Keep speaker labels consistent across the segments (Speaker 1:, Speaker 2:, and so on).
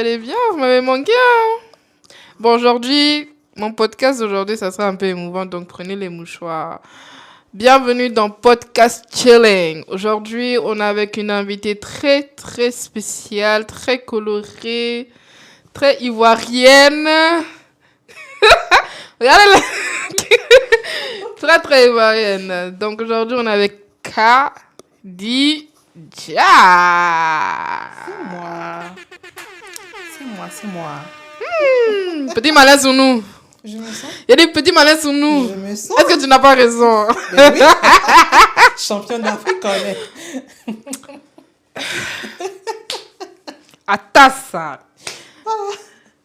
Speaker 1: allez bien? Vous m'avez manqué, hein? Bon, aujourd'hui, mon podcast d'aujourd'hui, ça sera un peu émouvant, donc prenez les mouchoirs. Bienvenue dans Podcast Chilling. Aujourd'hui, on est avec une invitée très, très spéciale, très colorée, très ivoirienne. Regardez-la. Très, très ivoirienne. Donc aujourd'hui, on est avec Khadija.
Speaker 2: C'est moi.
Speaker 1: Petit malaise sur nous.
Speaker 2: Je me sens.
Speaker 1: Il y a des petits malaises sur nous.
Speaker 2: Je me sens.
Speaker 1: Est-ce que tu n'as pas raison?
Speaker 2: Ben oui. Champion d'Afrique, on est.
Speaker 1: À ta salle.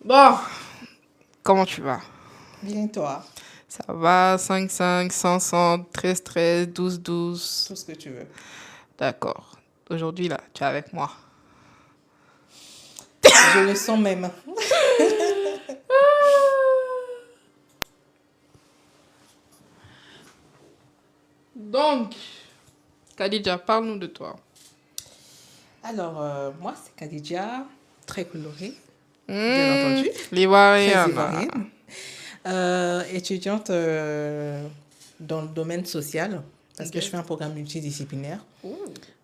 Speaker 1: Bon, comment tu vas?
Speaker 2: Bien, toi.
Speaker 1: Ça va, 5-5, 100-100, 13-13, 12-12.
Speaker 2: Tout ce que tu veux.
Speaker 1: D'accord. Aujourd'hui, là, tu es avec moi.
Speaker 2: Je le sens même.
Speaker 1: Donc, Khadija, parle-nous de toi.
Speaker 2: Alors, moi, c'est Khadija, très colorée, bien entendu. Très
Speaker 1: L'Ivoirienne.
Speaker 2: ivoirienne. Étudiante dans le domaine social, parce que je fais un programme multidisciplinaire.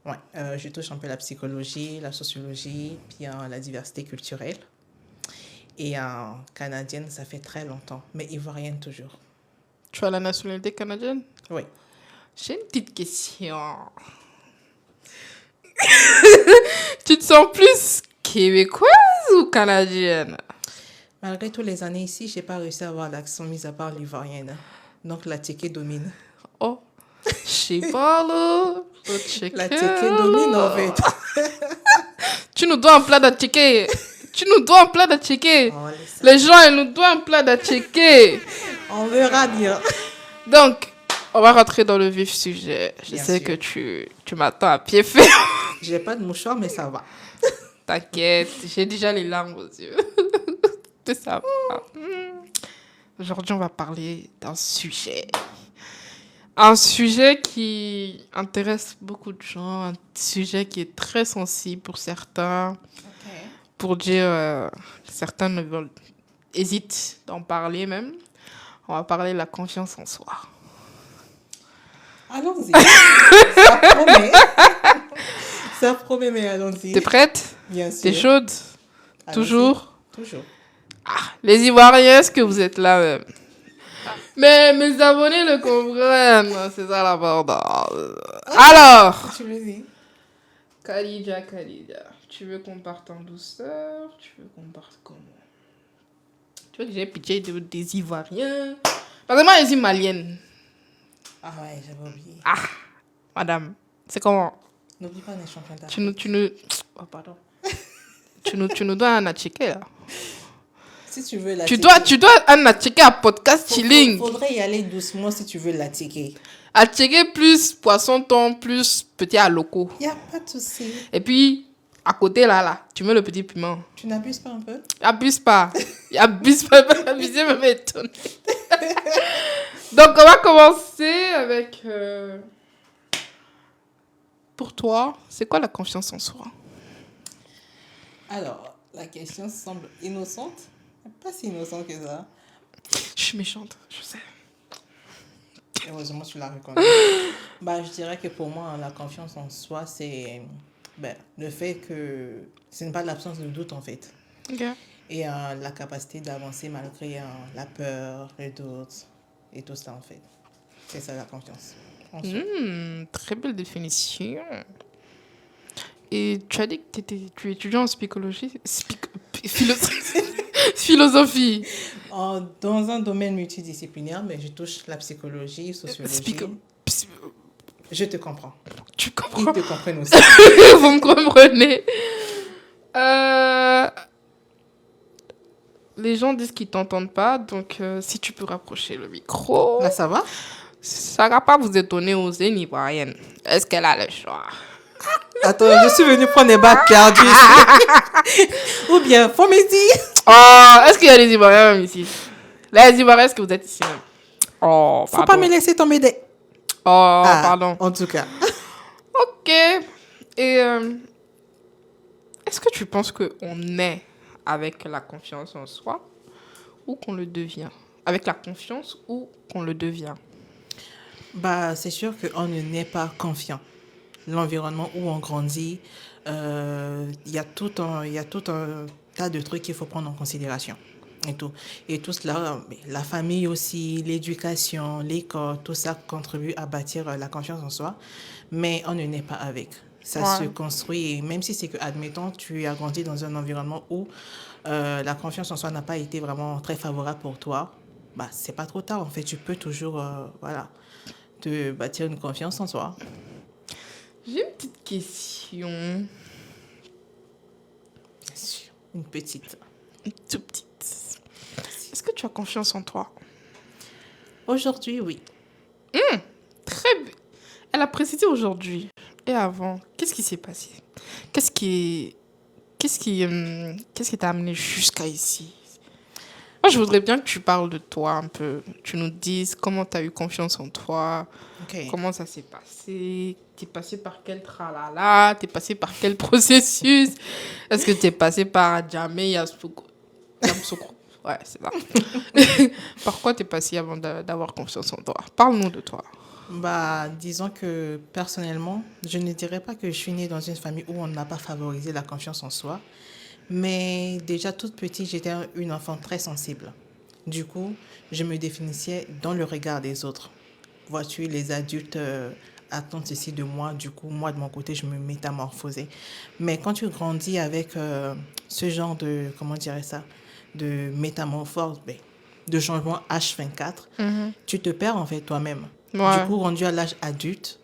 Speaker 2: Ouais, je touche un peu la psychologie, la sociologie, puis la diversité culturelle. Et canadienne, ça fait très longtemps, mais ivoirienne toujours.
Speaker 1: Tu as la nationalité canadienne?
Speaker 2: Oui.
Speaker 1: J'ai une petite question. Tu te sens plus québécoise ou canadienne?
Speaker 2: Malgré toutes les années ici, j'ai pas réussi à avoir l'accent mis à part l'ivoirienne. Donc la tchéké domine.
Speaker 1: Oh, je sais pas là.
Speaker 2: La tchéké domine en fait.
Speaker 1: Tu nous dois un plat de tchéké. Tu nous dois un plat de tchéké.
Speaker 2: Oh,
Speaker 1: Les gens, ils nous doivent un plat de tchéké.
Speaker 2: on verra bien.
Speaker 1: Donc, on va rentrer dans le vif sujet. Je
Speaker 2: Bien
Speaker 1: sais
Speaker 2: sûr.
Speaker 1: que tu m'attends à pied ferme.
Speaker 2: J'ai pas de mouchoir, mais ça va.
Speaker 1: T'inquiète, j'ai déjà les larmes aux yeux. Tout ça va. Aujourd'hui, on va parler d'un sujet. Un sujet qui intéresse beaucoup de gens, un sujet qui est très sensible pour certains, pour dire certains ne veulent, hésitent d'en parler même. On va parler de la confiance en soi.
Speaker 2: Allons-y. Ça promet. Ça promet, mais allons-y.
Speaker 1: T'es prête?
Speaker 2: Bien sûr.
Speaker 1: T'es chaude?
Speaker 2: Allons-y.
Speaker 1: Toujours?
Speaker 2: Toujours.
Speaker 1: Les Ivoiriens, est-ce que vous êtes là même? Mais mes abonnés le comprennent, c'est ça la bordel. Alors,
Speaker 2: Tu le dis.
Speaker 1: Khadija, tu veux qu'on parte en douceur? Tu veux qu'on parte comment? Tu veux que j'ai pitié des Ivoiriens? Parce que moi, je suis malienne.
Speaker 2: Ah ouais, j'avais oublié.
Speaker 1: Ah, madame, c'est comment?
Speaker 2: N'oublie pas les champions d'Afrique.
Speaker 1: Oh, pardon. tu nous dois un atchiqué, là.
Speaker 2: Si tu veux la
Speaker 1: Tu dois un atchiqué à podcast chilling.
Speaker 2: Faudrait y aller doucement si tu veux la ticker.
Speaker 1: Atchiqué plus poisson thon plus petit à loco.
Speaker 2: Y a pas de souci.
Speaker 1: Et puis, à côté, là, tu mets le petit piment.
Speaker 2: Tu n'abuses pas un peu?
Speaker 1: Abuse pas. Abuse pas. Abuser me met étonné. Donc, on va commencer avec... Pour toi, c'est quoi la confiance en soi?
Speaker 2: Alors, la question semble innocente. Pas si innocente que ça.
Speaker 1: Je suis méchante, je sais.
Speaker 2: Heureusement, tu la reconnais. Je dirais que pour moi, la confiance en soi, c'est le fait que ce n'est pas l'absence de doute, en fait.
Speaker 1: Ok.
Speaker 2: Et la capacité d'avancer malgré la peur, le doute et tout ça, en fait. C'est ça, la confiance en soi.
Speaker 1: Très belle définition. Et tu as dit que tu étudiais en psychologie, philosophie.
Speaker 2: Dans un domaine multidisciplinaire, mais je touche la psychologie, sociologie. Je te comprends.
Speaker 1: Tu
Speaker 2: Ils
Speaker 1: comprends?
Speaker 2: te comprennent aussi.
Speaker 1: Vous me comprenez? Les gens disent qu'ils t'entendent pas, donc si tu peux rapprocher le micro,
Speaker 2: Là, ça va?
Speaker 1: ça va pas vous étonner aux Ivoiriennes. Est-ce qu'elle a le choix?
Speaker 2: Attends, je suis venue prendre des bacs perdus ici. Ou bien, faut me dire.
Speaker 1: Oh, est-ce qu'il y a des Ivoiriens même ici? Les Ivoiriens, est-ce que vous êtes ici même? Oh,
Speaker 2: Faut pas me laisser tomber des...
Speaker 1: Oh, pardon.
Speaker 2: En tout cas.
Speaker 1: Ok. Et est-ce que tu penses qu'on est avec la confiance en soi ou qu'on le devient? Avec la confiance ou qu'on le devient?
Speaker 2: Bah, c'est sûr qu'on ne naît pas confiant. L'environnement où on grandit, il y a tout un tas de trucs qu'il faut prendre en considération. Et tout. Et tout cela, la famille aussi, l'éducation, l'école, tout ça contribue à bâtir la confiance en soi. Mais on ne naît pas avec. Ça se
Speaker 1: Ouais.
Speaker 2: construit. Et même si c'est que, admettons, tu as grandi dans un environnement où la confiance en soi n'a pas été vraiment très favorable pour toi, bah, c'est pas trop tard. En fait, tu peux toujours, voilà, te bâtir une confiance en soi.
Speaker 1: J'ai une petite question.
Speaker 2: Bien sûr, une petite.
Speaker 1: Une toute petite. Est-ce que tu as confiance en toi?
Speaker 2: Aujourd'hui, oui.
Speaker 1: Très bien. Elle a précisé aujourd'hui. Et avant, qu'est-ce qui s'est passé? Qu'est-ce qui... Qu'est-ce qui t'a amené jusqu'à ici? Moi, je voudrais bien que tu parles de toi un peu. Tu nous dises comment tu as eu confiance en toi,
Speaker 2: Ok.
Speaker 1: comment ça s'est passé, t'es passé par quel tralala, t'es passé par quel processus, est-ce que t'es passé par Jamé Yamoussoukro? Ouais, c'est ça. Par quoi t'es passé avant d'avoir confiance en toi? Parle-nous de toi.
Speaker 2: Bah, disons que personnellement, je ne dirais pas que je suis née dans une famille où on n'a pas favorisé la confiance en soi. Mais déjà toute petite, j'étais une enfant très sensible. Du coup, je me définissais dans le regard des autres. Vois-tu, les adultes attendent ceci de moi. Du coup, moi, de mon côté, je me métamorphosais. Mais quand tu grandis avec ce genre de, comment dirais ça, de métamorphose, de changement H24, tu te perds en fait toi-même. Du
Speaker 1: Ouais.
Speaker 2: coup, rendu à l'âge adulte,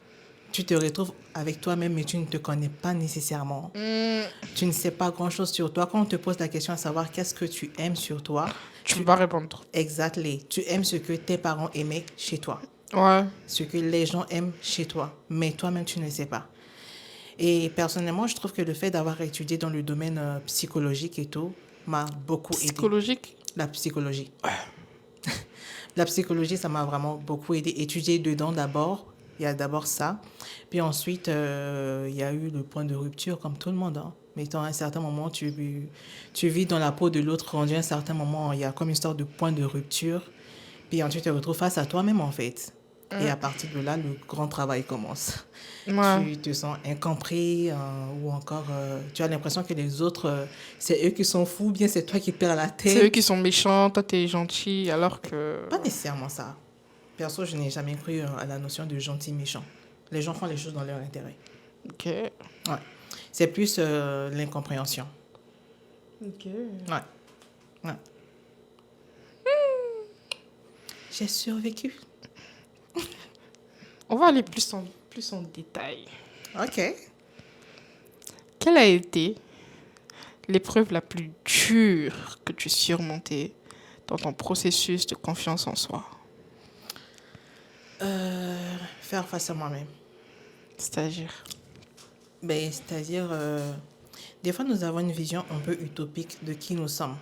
Speaker 2: tu te retrouves avec toi-même, mais tu ne te connais pas nécessairement. Tu ne sais pas grand-chose sur toi. Quand on te pose la question à savoir qu'est-ce que tu aimes sur toi,
Speaker 1: Tu peux pas répondre.
Speaker 2: exactly, tu aimes ce que tes parents aimaient chez toi,
Speaker 1: Ouais.
Speaker 2: ce que les gens aiment chez toi, mais toi-même, tu ne sais pas. Et personnellement, je trouve que le fait d'avoir étudié dans le domaine psychologique et tout m'a beaucoup aidé.
Speaker 1: Psychologique.
Speaker 2: La psychologie. La psychologie, ça m'a vraiment beaucoup aidé. Étudier dedans d'abord, il y a d'abord ça. Puis ensuite, il y a eu le point de rupture, comme tout le monde. Hein. Mettons, à un certain moment, tu vis dans la peau de l'autre, rendu à un certain moment, il y a comme une sorte de point de rupture. Puis ensuite, tu te retrouves face à toi-même, en fait. Et à partir de là, le grand travail commence.
Speaker 1: Ouais.
Speaker 2: Tu te sens incompris ou encore tu as l'impression que les autres, c'est eux qui sont fous, ou bien c'est toi qui perds la
Speaker 1: C'est eux
Speaker 2: tête.
Speaker 1: qui sont méchants, toi t'es gentil, alors que...
Speaker 2: Pas nécessairement ça. Perso, je n'ai jamais cru à la notion de gentil méchant. Les gens font les choses dans leur intérêt.
Speaker 1: Ok.
Speaker 2: Ouais. C'est plus l'incompréhension.
Speaker 1: Ok.
Speaker 2: Ouais. Ouais. J'ai survécu.
Speaker 1: On va aller plus en détail.
Speaker 2: Ok.
Speaker 1: Quelle a été l'épreuve la plus dure que tu surmontais dans ton processus de confiance en soi?
Speaker 2: Faire face à moi-même.
Speaker 1: C'est-à-dire?
Speaker 2: C'est-à-dire, des fois, nous avons une vision un peu utopique de qui nous sommes.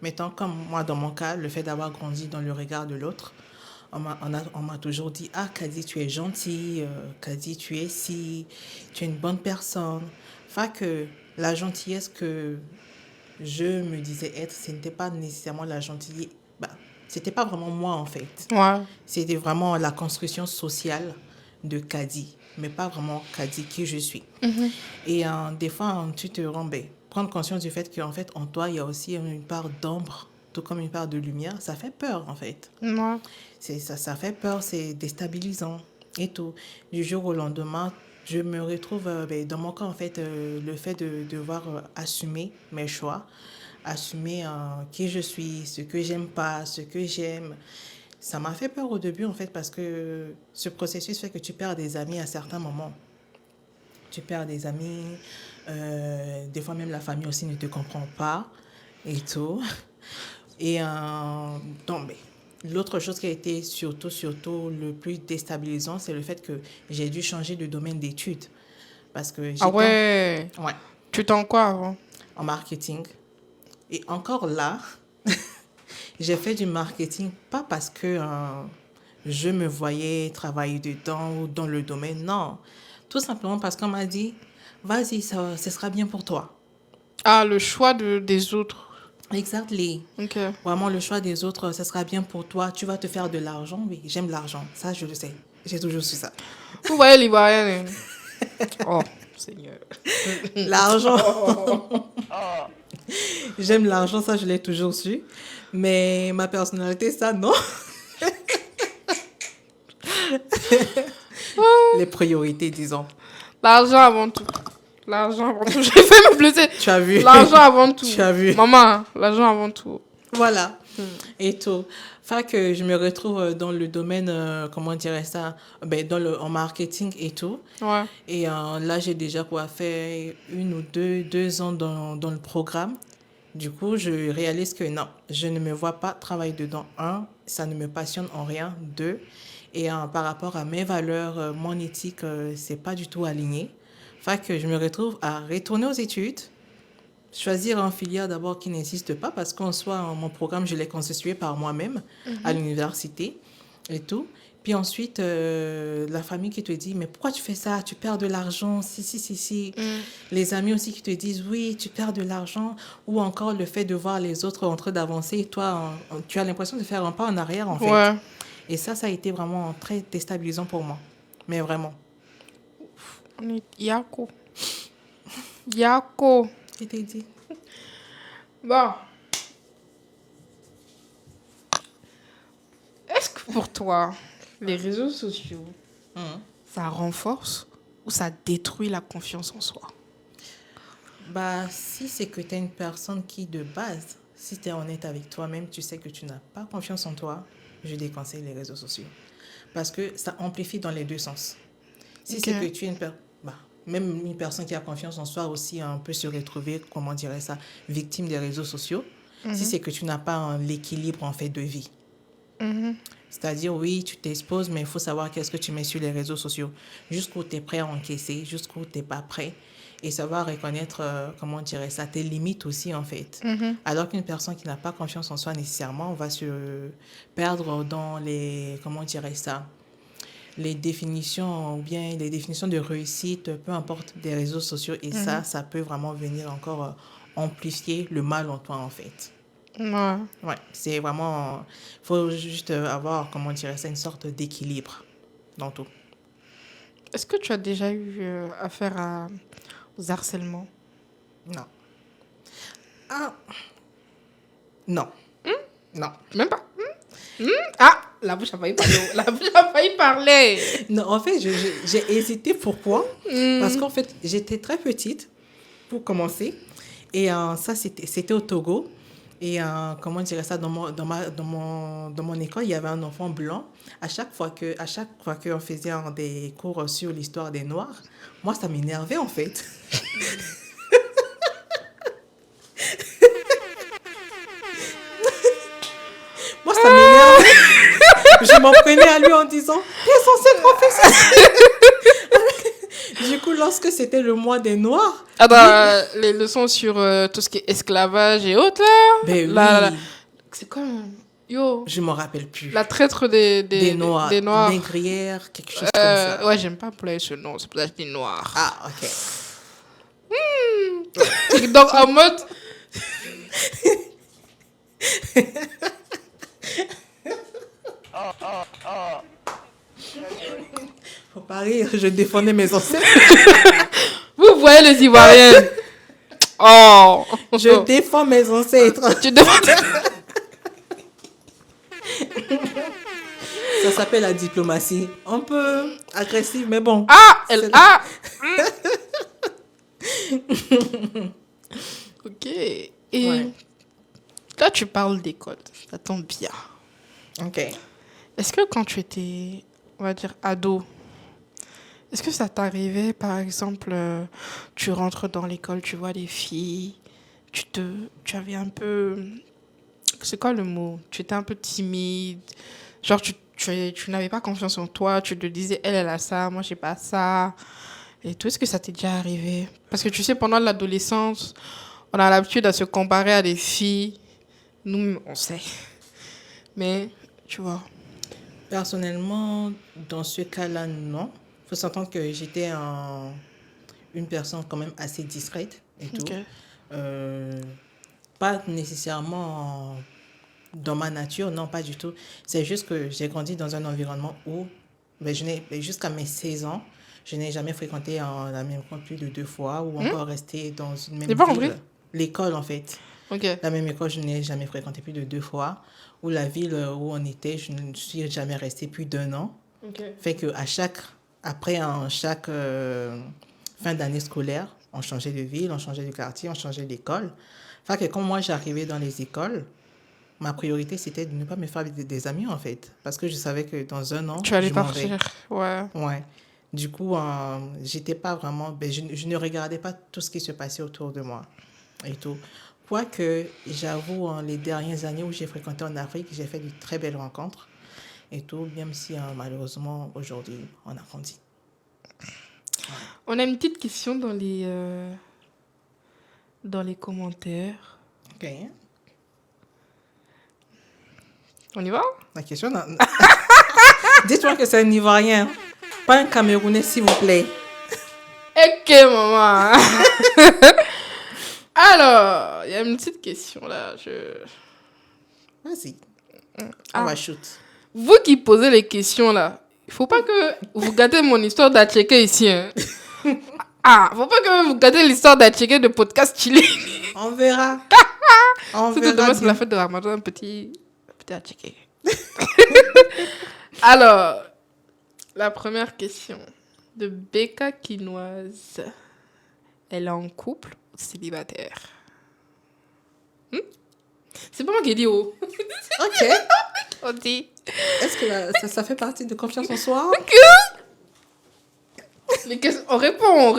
Speaker 2: Mettons comme moi, dans mon cas, le fait d'avoir grandi dans le regard de l'autre, on m'a toujours dit, ah, Kadi, tu es gentil, Kadi, tu es si, tu es une bonne personne. Enfin que la gentillesse que je me disais être, ce n'était pas nécessairement la gentillesse, c'était pas vraiment moi en fait.
Speaker 1: Ouais.
Speaker 2: C'était vraiment la construction sociale de Kadi, mais pas vraiment Kadi qui je suis. Et des fois, tu te rends, prendre conscience du fait qu'en fait, en toi, il y a aussi une part d'ombre, tout comme une part de lumière. Ça fait peur, en fait.
Speaker 1: Ouais.
Speaker 2: Ça fait peur, c'est déstabilisant et tout. Du jour au lendemain, je me retrouve, dans mon cas, en fait, le fait de devoir assumer mes choix, assumer qui je suis, ce que j'aime pas, ce que j'aime. Ça m'a fait peur au début, en fait, parce que ce processus fait que tu perds des amis à certains moments. Tu perds des amis, des fois même la famille aussi ne te comprend pas et tout. Et donc, l'autre chose qui a été surtout le plus déstabilisant, c'est le fait que j'ai dû changer de domaine d'études. Parce que
Speaker 1: Ah
Speaker 2: j'étais
Speaker 1: ouais.
Speaker 2: ouais,
Speaker 1: Tu étais en quoi avant?
Speaker 2: en marketing. Et encore là, j'ai fait du marketing, pas parce que je me voyais travailler dedans ou dans le domaine, non. Tout simplement parce qu'on m'a dit, vas-y, ce sera bien pour toi.
Speaker 1: Ah, le choix des autres.
Speaker 2: Exactly.
Speaker 1: Ok.
Speaker 2: Vraiment, le choix des autres, ça sera bien pour toi. Tu vas te faire de l'argent. Oui, j'aime l'argent. Ça, je le sais. J'ai toujours su ça.
Speaker 1: Vous voyez l'Ivoirienne. Oh, Seigneur.
Speaker 2: L'argent. J'aime l'argent, ça, je l'ai toujours su. Mais ma personnalité, ça, non. Les priorités, disons.
Speaker 1: L'argent avant tout. L'argent avant tout. J'ai fait me blesser.
Speaker 2: Tu as vu.
Speaker 1: L'argent avant tout.
Speaker 2: Tu as vu.
Speaker 1: Maman, l'argent avant tout.
Speaker 2: Voilà. Et tout. Fait que je me retrouve dans le domaine, comment dirais ça, ben, en marketing et tout.
Speaker 1: Ouais.
Speaker 2: Et là, j'ai déjà quoi fait 1 ou 2 ans dans le programme. Du coup, je réalise que non, je ne me vois pas travailler dedans. Un, ça ne me passionne en rien. Deux, et par rapport à mes valeurs, mon éthique, c'est pas du tout aligné. Fait que je me retrouve à retourner aux études, choisir un filière d'abord qui n'existe pas parce qu'en soi, mon programme, je l'ai constitué par moi-même à l'université et tout. Puis ensuite, la famille qui te dit, mais pourquoi tu fais ça? Tu perds de l'argent. Si. Les amis aussi qui te disent, oui, tu perds de l'argent. Ou encore le fait de voir les autres en train d'avancer et toi, tu as l'impression de faire un pas en arrière, en fait.
Speaker 1: Ouais.
Speaker 2: Et ça a été vraiment très déstabilisant pour moi. Mais vraiment.
Speaker 1: Yako. Yako.
Speaker 2: Qui t'a dit?
Speaker 1: Bon. Est-ce que pour toi, les réseaux sociaux, ça renforce ou ça détruit la confiance en soi?
Speaker 2: Bah, si c'est que tu es une personne qui, de base, si tu es honnête avec toi-même, tu sais que tu n'as pas confiance en toi, je déconseille les réseaux sociaux. Parce que ça amplifie dans les deux sens. Si c'est que tu es même une personne qui a confiance en soi aussi peut se retrouver, comment dirais ça, victime des réseaux sociaux. Si c'est que tu n'as pas l'équilibre en fait de vie. C'est-à-dire, oui, tu t'exposes, mais il faut savoir qu'est-ce que tu mets sur les réseaux sociaux. Jusqu'où tu es prêt à encaisser, jusqu'où tu n'es pas prêt. Et savoir reconnaître, comment dirais ça, tes limites aussi, en fait. Alors qu'une personne qui n'a pas confiance en soi nécessairement va se perdre dans les, comment dirais ça, les définitions ou bien les définitions de réussite, peu importe, des réseaux sociaux. Et ça peut vraiment venir encore amplifier le mal en toi, en fait.
Speaker 1: Ouais.
Speaker 2: Ouais, c'est vraiment... Il faut juste avoir, comment dirais ça, une sorte d'équilibre dans tout.
Speaker 1: Est-ce que tu as déjà eu affaire aux harcèlements?
Speaker 2: Non. Ah. Non. Non.
Speaker 1: Même pas. Ah, la bouche a failli parler. La bouche a failli parler.
Speaker 2: Non, en fait, j'ai hésité. Pourquoi? Parce qu'en fait, j'étais très petite, pour commencer. Et ça, c'était au Togo. Et comment dirais ça, dans mon école, il y avait un enfant blanc. À chaque fois qu'on faisait des cours sur l'histoire des Noirs, moi, ça m'énervait, en fait. Moi, ça m'énervait. Je m'en prenais à lui en disant, t'es censé professeur. Du coup, lorsque c'était le mois des Noirs...
Speaker 1: Ah bah, les leçons sur tout ce qui est esclavage et autres, là.
Speaker 2: Ben oui.
Speaker 1: C'est comme... Yo.
Speaker 2: Je ne me rappelle plus.
Speaker 1: La traître des Noirs.
Speaker 2: Des négrières, quelque chose comme ça.
Speaker 1: Ouais, j'aime pas employer ce nom, c'est pour ça que je dis noir.
Speaker 2: Ah, ok.
Speaker 1: Donc, en mode...
Speaker 2: Faut pas rire, je défendais mes ancêtres.
Speaker 1: Vous voyez les Ivoiriens. Oh.
Speaker 2: Je défends mes ancêtres.
Speaker 1: Tu défends...
Speaker 2: Ça s'appelle la diplomatie. Un peu agressive, mais bon.
Speaker 1: Ah, Ok. Et là, tu parles d'école. Ça tombe bien.
Speaker 2: Ok.
Speaker 1: Est-ce que quand tu étais, on va dire, ado, est-ce que ça t'arrivait, par exemple, tu rentres dans l'école, tu vois des filles, tu avais un peu... C'est quoi le mot? Tu étais un peu timide. Genre, tu n'avais pas confiance en toi. Tu te disais, elle a ça, moi, j'ai pas ça. Et tout, est-ce que ça t'est déjà arrivé? Parce que tu sais, pendant l'adolescence, on a l'habitude à se comparer à des filles. Nous, on sait. Mais, tu vois.
Speaker 2: Personnellement, dans ce cas-là, non. Il faut s'entendre que j'étais une personne quand même assez discrète et tout.
Speaker 1: Ok.
Speaker 2: pas nécessairement dans ma nature, non, pas du tout. C'est juste que j'ai grandi dans un environnement où, jusqu'à mes 16 ans, je n'ai jamais fréquenté la même école plus de 2 fois ou encore resté dans une même
Speaker 1: J'ai pas
Speaker 2: ville.
Speaker 1: compris.
Speaker 2: L'école, en fait.
Speaker 1: Ok.
Speaker 2: La même école, je n'ai jamais fréquenté plus de 2 fois. Ou la ville où on était, je ne suis jamais restée plus d'1 an.
Speaker 1: Ok.
Speaker 2: Fait que après chaque fin d'année scolaire, on changeait de ville, on changeait de quartier, on changeait d'école. Fait que quand moi j'arrivais dans les écoles, ma priorité c'était de ne pas me faire des amis en fait. Parce que je savais que dans 1 an,
Speaker 1: Tu allais
Speaker 2: je m'en vais.
Speaker 1: partir. Ouais.
Speaker 2: Ouais. Du coup, j'étais pas vraiment. Je ne regardais pas tout ce qui se passait autour de moi et tout. Quoique, j'avoue, les dernières années où j'ai fréquenté en Afrique, j'ai fait de très belles rencontres et tout, même si malheureusement, aujourd'hui, on a grandi.
Speaker 1: On a une petite question dans les commentaires.
Speaker 2: Ok.
Speaker 1: On y va?
Speaker 2: La question... Dites-moi que c'est un Ivoirien, pas un Camerounais, s'il vous plaît.
Speaker 1: Ok, maman. Alors, il y a une petite question là.
Speaker 2: Vas-y. On va shoot.
Speaker 1: Vous qui posez les questions là, il faut pas que vous gâtez mon histoire d'Atcheke ici. Hein. Faut pas que vous gâtez l'histoire d'Atcheke de podcast chilling.
Speaker 2: On verra.
Speaker 1: C'était demain, c'est la fête de Ramadan, un petit Atcheke. Alors, la première question de Becca Quinoise. Elle est en couple ou célibataire? C'est pas moi qui ai dit oh.
Speaker 2: Ok.
Speaker 1: On dit.
Speaker 2: Est-ce que ça fait partie de confiance en soi?
Speaker 1: Les questions, on répond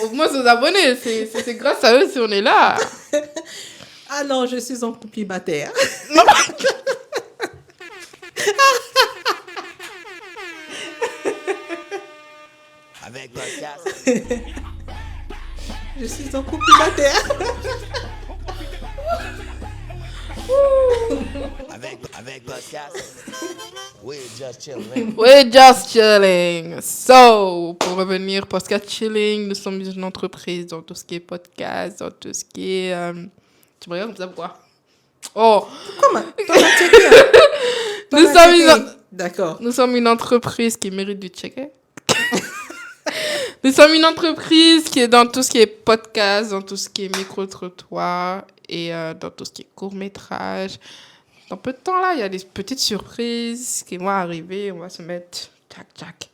Speaker 1: au moins aux abonnés. C'est grâce à eux si on est là.
Speaker 2: Ah non, je suis en couple célibataire.
Speaker 3: Avec podcast.
Speaker 2: Je suis en couple célibataire.
Speaker 3: Avec podcast. We're just chilling.
Speaker 1: We're just chilling. So, pour revenir, podcast chilling, nous sommes une entreprise dans tout ce qui est podcast, dans tout ce qui est... Tu me regardes comme ça, pourquoi? Oh!
Speaker 2: Comment? D'accord.
Speaker 1: Nous sommes une entreprise qui mérite du checker. Nous sommes une entreprise qui est dans tout ce qui est podcast, dans tout ce qui est micro-trottoir et dans tout ce qui est court-métrage. Dans peu de temps, là, il y a des petites surprises qui vont arriver. On va se mettre tchac.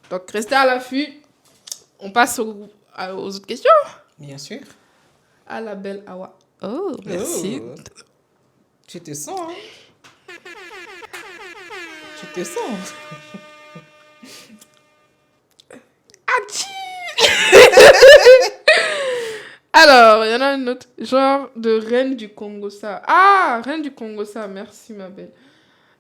Speaker 1: Donc, restez à l'affût. On passe aux autres questions.
Speaker 2: Bien sûr.
Speaker 1: À la belle Awa. Oh, merci.
Speaker 2: Oh. Tu te sens, hein? Tu te sens.
Speaker 1: Alors, il y en a un autre. Genre de Reine du Congo, ça. Ah, Reine du Congo, ça. Merci, ma belle.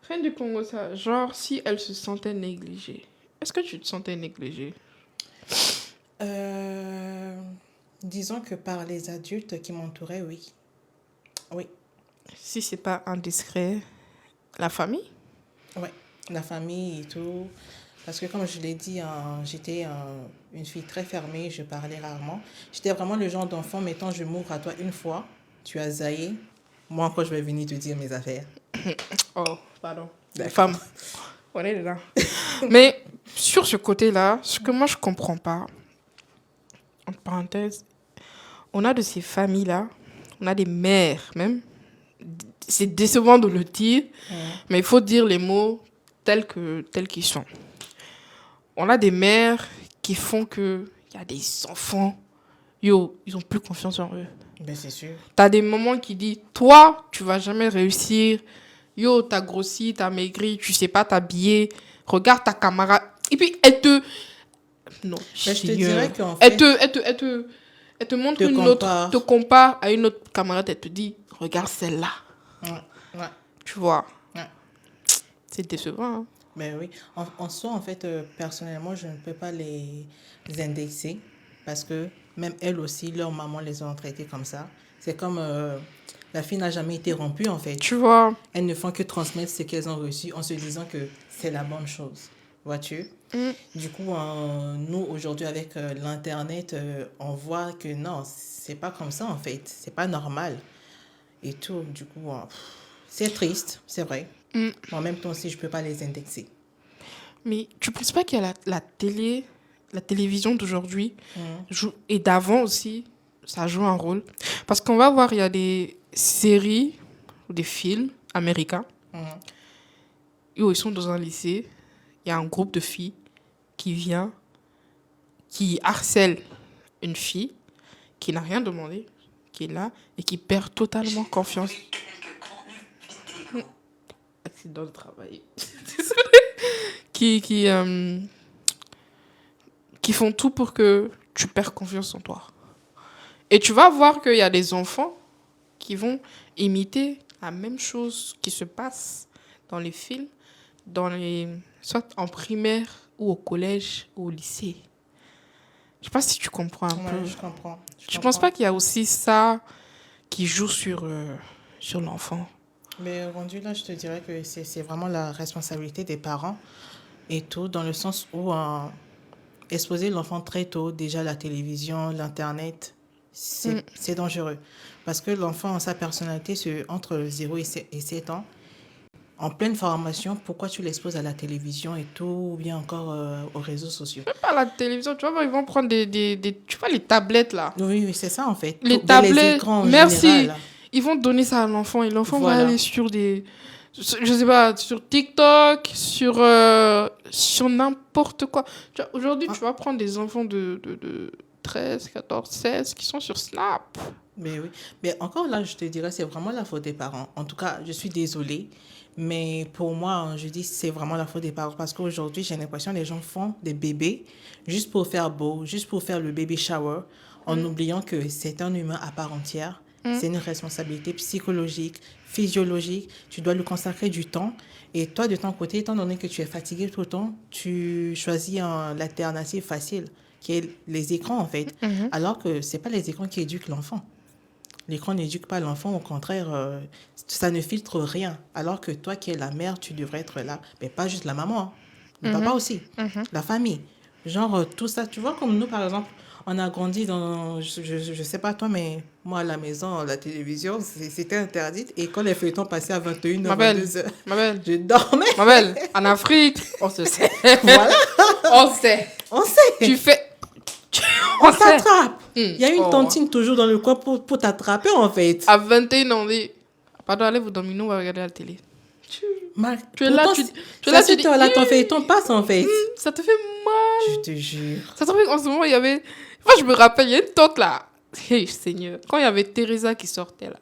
Speaker 1: Reine du Congo, ça. Genre, si elle se sentait négligée. Est-ce que tu te sentais négligée?
Speaker 2: Disons que par les adultes qui m'entouraient, oui. Oui.
Speaker 1: Si c'est pas indiscret, la famille?
Speaker 2: Oui, la famille et tout. Parce que comme je l'ai dit, j'étais une fille très fermée, je parlais rarement. J'étais vraiment le genre d'enfant, mettons, je m'ouvre à toi une fois, tu as zaillé, moi encore je vais venir te dire mes affaires.
Speaker 1: Oh, pardon.
Speaker 2: D'accord.
Speaker 1: Femme. On est là. Mais sur ce côté-là, ce que moi je comprends pas, entre parenthèses, on a de ces familles-là, on a des mères même. C'est décevant de le dire, mais il faut dire les mots tels qu'ils sont. On a des mères qui font que il y a des enfants, ils ont plus confiance en eux.
Speaker 2: Ben c'est sûr.
Speaker 1: T'as des mamans qui disent, toi, tu vas jamais réussir. T'as grossi, t'as maigri, tu sais pas t'habiller. Regarde ta camarade. Et puis, elle te... Non,
Speaker 2: ben, je te dirais qu'en fait...
Speaker 1: Elle te montre
Speaker 2: te
Speaker 1: une
Speaker 2: compare.
Speaker 1: autre... Te compare à une autre camarade. Elle te dit, regarde celle-là.
Speaker 2: Ouais.
Speaker 1: Tu vois.
Speaker 2: Ouais.
Speaker 1: C'est décevant. Hein?
Speaker 2: Ben oui. En soi, en fait, personnellement, je ne peux pas les indexer parce que même elles aussi, leur maman les ont traitées comme ça. C'est comme la fille n'a jamais été rompue, en fait.
Speaker 1: Tu vois.
Speaker 2: Elles ne font que transmettre ce qu'elles ont reçu en se disant que c'est la bonne chose. vois-tu?
Speaker 1: Mm.
Speaker 2: Du coup, nous, aujourd'hui, avec l'Internet, on voit que non, c'est pas comme ça, en fait. C'est pas normal et tout. Du coup, c'est triste, c'est vrai.
Speaker 1: Mm.
Speaker 2: Mais en même temps aussi, je peux pas les indexer.
Speaker 1: Mais tu penses pas qu'il y a la télévision d'aujourd'hui
Speaker 2: Mhm.
Speaker 1: et d'avant aussi, ça joue un rôle. Parce qu'on va voir, il y a des séries ou des films américains
Speaker 2: Mhm.
Speaker 1: où ils sont dans un lycée, il y a un groupe de filles qui vient, qui harcèle une fille qui n'a rien demandé, qui est là et qui perd totalement confiance. Accident de travail. Désolée. Qui font tout pour que tu perds confiance en toi. Et tu vas voir qu'il y a des enfants qui vont imiter la même chose qui se passe dans les films, soit en primaire ou au collège ou au lycée. Je sais pas si tu comprends un peu.
Speaker 2: Ouais, je comprends.
Speaker 1: Tu penses pas qu'il y a aussi ça qui joue sur l'enfant?
Speaker 2: Mais rendu là, je te dirais que c'est vraiment la responsabilité des parents et tout, dans le sens où exposer l'enfant très tôt, déjà la télévision, l'Internet, c'est dangereux. Parce que l'enfant, sa personnalité, c'est entre 0 et 7 ans. En pleine formation, pourquoi tu l'exposes à la télévision et tout, ou bien encore aux réseaux sociaux?
Speaker 1: Même pas la télévision, tu vois, ils vont prendre tu vois, les tablettes là.
Speaker 2: Oui, oui, c'est ça en fait.
Speaker 1: Les
Speaker 2: Les
Speaker 1: tablettes,
Speaker 2: écrans en
Speaker 1: merci.
Speaker 2: général.
Speaker 1: Ils vont donner ça à l'enfant et l'enfant va
Speaker 2: Voilà.
Speaker 1: aller je sais pas, sur TikTok, sur n'importe quoi. Tu vois, aujourd'hui, tu vas prendre des enfants de 13, 14, 16 qui sont sur Snap.
Speaker 2: Mais oui, mais encore là, je te dirais, c'est vraiment la faute des parents. En tout cas, je suis désolée, mais pour moi, je dis c'est vraiment la faute des parents parce qu'aujourd'hui, j'ai l'impression que les gens font des bébés juste pour faire beau, juste pour faire le baby shower, en oubliant que c'est un humain à part entière. C'est une responsabilité psychologique, physiologique. Tu dois lui consacrer du temps. Et toi, de ton côté, étant donné que tu es fatigué tout le temps, tu choisis l'alternative facile, qui est les écrans, en fait. Alors que c'est pas les écrans qui éduquent l'enfant. L'écran n'éduque pas l'enfant, au contraire, ça ne filtre rien. Alors que toi qui es la mère, tu devrais être là. Mais pas juste la maman, hein. Le papa aussi, la famille. Genre, tout ça, tu vois, comme nous, par exemple, on a grandi dans, je sais pas toi, mais moi, à la maison, la télévision, c'était interdit. Et quand les feuilletons passaient à 21h,
Speaker 1: Ma belle,
Speaker 2: 22h,
Speaker 1: ma belle,
Speaker 2: je dormais.
Speaker 1: ma belle, en Afrique, on se sait.
Speaker 2: Voilà,
Speaker 1: On sait.
Speaker 2: on sait.
Speaker 1: Tu fais...
Speaker 2: On
Speaker 1: On sait.
Speaker 2: t'attrape. Il y a une
Speaker 1: Oh.
Speaker 2: tontine toujours dans le coin pour t'attraper, en fait.
Speaker 1: À 21 ans, on dit... Pardon, allez vous dormir, nous, on va regarder la télé. Tu es là,
Speaker 2: Pourtant,
Speaker 1: tu es là, tu
Speaker 2: cette
Speaker 1: dis...
Speaker 2: heure-là, ton feuilleton passe, en fait.
Speaker 1: Ça te fait mal.
Speaker 2: Je te jure.
Speaker 1: Ça te fait qu'en ce moment, il y avait... Moi, je me rappelle, il y a une tante, là. Hey, Seigneur. Quand il y avait Teresa qui sortait, là.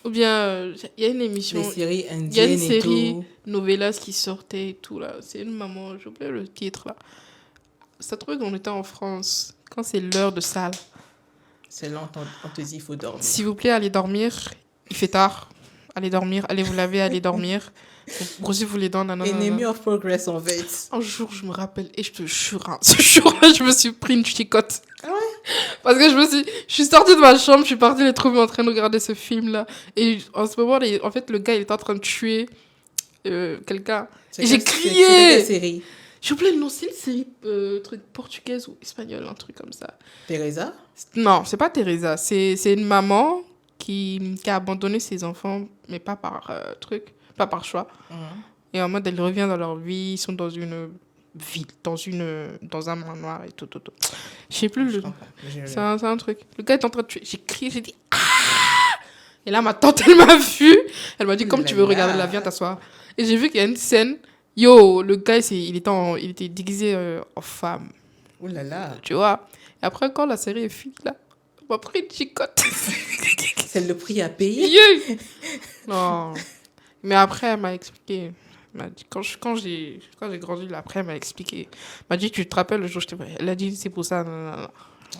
Speaker 1: Ou bien, il y a une émission...
Speaker 2: Les séries
Speaker 1: Il y a
Speaker 2: indiennes
Speaker 1: une
Speaker 2: et
Speaker 1: série
Speaker 2: tout.
Speaker 1: novellas qui sortait et tout, là. C'est une maman, j'ai oublié le titre, là. Ça trouve qu'on était en France. Quand c'est l'heure de salle.
Speaker 2: C'est lent, on te dit il faut dormir.
Speaker 1: S'il vous plaît, allez dormir. Il fait tard. Allez dormir. Allez vous laver, allez dormir. Brossez-vous les dents. Nanana.
Speaker 2: Enemy of progress, en fait.
Speaker 1: Un jour, je me rappelle, et je te jure, hein, ce jour-là, je me suis pris une chicotte.
Speaker 2: Ah ouais?
Speaker 1: Parce que je suis sortie de ma chambre, je suis partie les trouver en train de regarder ce film-là. Et en ce moment, en fait, le gars, il était en train de tuer quelqu'un. Et j'ai
Speaker 2: C'est
Speaker 1: crié.
Speaker 2: quelle série?
Speaker 1: J'ai oublié le nom, c'est une série truc portugaise ou espagnole, un truc comme ça.
Speaker 2: Teresa?
Speaker 1: Non, c'est pas Teresa. C'est une maman qui a abandonné ses enfants, mais pas par pas par choix. Et en mode, elle revient dans leur vie, ils sont dans une ville, dans un manoir et tout. Je sais plus
Speaker 2: Je
Speaker 1: le...
Speaker 2: comprends.
Speaker 1: C'est un truc. Le gars est en train de tuer. J'ai crié, j'ai dit ah! Et là, ma tante, elle m'a vu. Elle m'a dit, comme tu veux regarder la viande, t'asseoir. Et j'ai vu qu'il y a une scène. Yo, le gars, il était déguisé en femme.
Speaker 2: Ouh là là.
Speaker 1: Tu vois? Et après, quand la série est finie, là, on m'a pris une chicotte.
Speaker 2: C'est le prix à payer.
Speaker 1: Yeah. Non. Mais après, elle m'a expliqué. Elle m'a dit, quand j'ai grandi, là, après, elle m'a expliqué. Elle m'a dit, tu te rappelles le jour où je t'ai vu? Elle a dit, c'est pour ça. Non.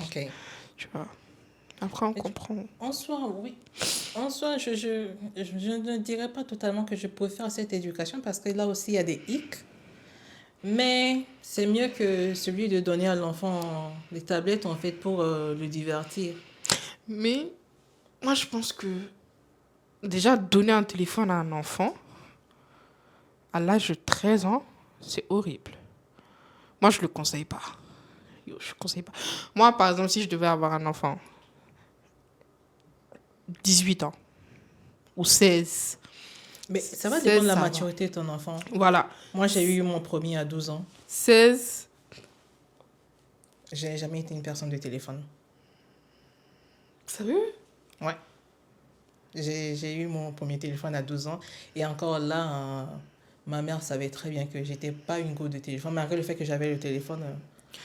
Speaker 2: Ok.
Speaker 1: Tu vois? Après, on comprend.
Speaker 2: En soi, oui. En soi, je ne dirais pas totalement que je préfère cette éducation parce que là aussi, il y a des hicks. Mais c'est mieux que celui de donner à l'enfant des tablettes, en fait, pour le divertir.
Speaker 1: Mais moi, je pense que déjà, donner un téléphone à un enfant à l'âge de 13 ans, c'est horrible. Moi, je le conseille pas. Yo, je conseille pas. Moi, par exemple, si je devais avoir un enfant, 18 ans ou 16.
Speaker 2: Mais ça va
Speaker 1: 16,
Speaker 2: dépendre de la
Speaker 1: ça va.
Speaker 2: maturité de ton enfant.
Speaker 1: Voilà.
Speaker 2: Moi, j'ai eu mon premier à 12 ans.
Speaker 1: 16.
Speaker 2: Je n'ai jamais été une personne de téléphone.
Speaker 1: Sérieux?
Speaker 2: Ouais. J'ai eu mon premier téléphone à 12 ans. Et encore là, ma mère savait très bien que j'étais pas une go de téléphone. Malgré le fait que j'avais le téléphone,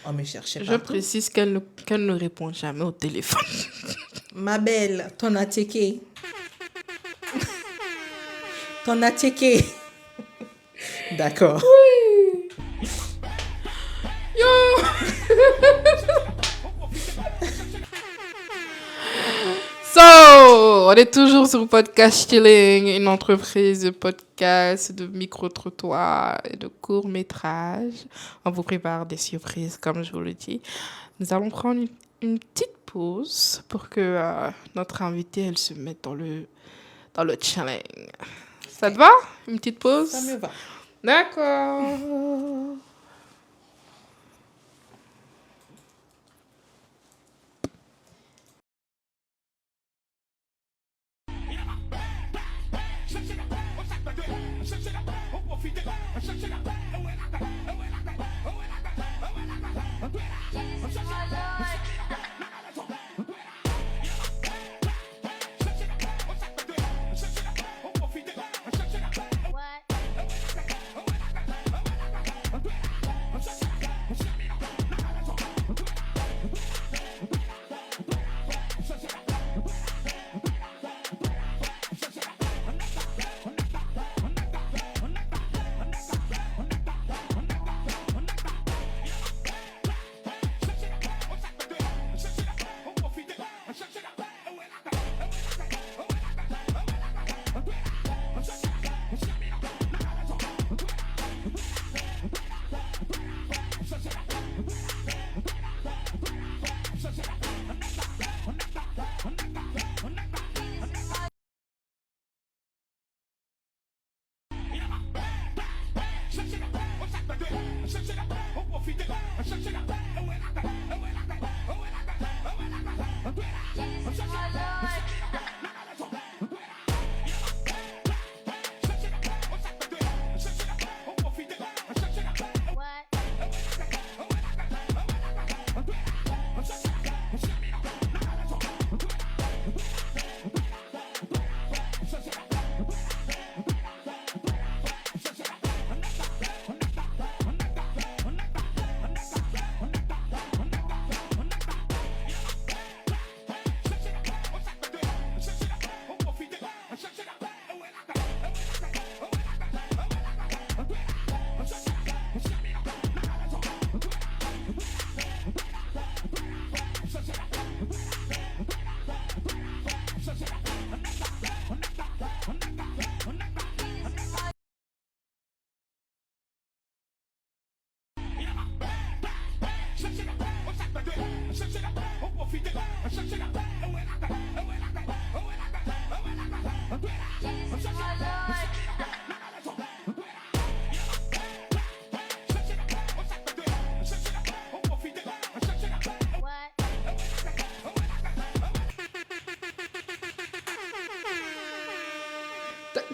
Speaker 2: on me cherchait
Speaker 1: Je
Speaker 2: partout.
Speaker 1: précise qu'elle ne répond jamais au téléphone.
Speaker 2: Ma belle, ton a checké. Ton a checké. D'accord.
Speaker 1: Yo! So, on est toujours sur Podcast Chilling, une entreprise de podcast, de micro-trottoirs et de courts-métrages. On vous prépare des surprises, comme je vous le dis. Nous allons prendre une petite pause pour que notre invitée, elle se mette dans le chilling. Ça te va? Une petite pause?
Speaker 2: Ça me va.
Speaker 1: D'accord.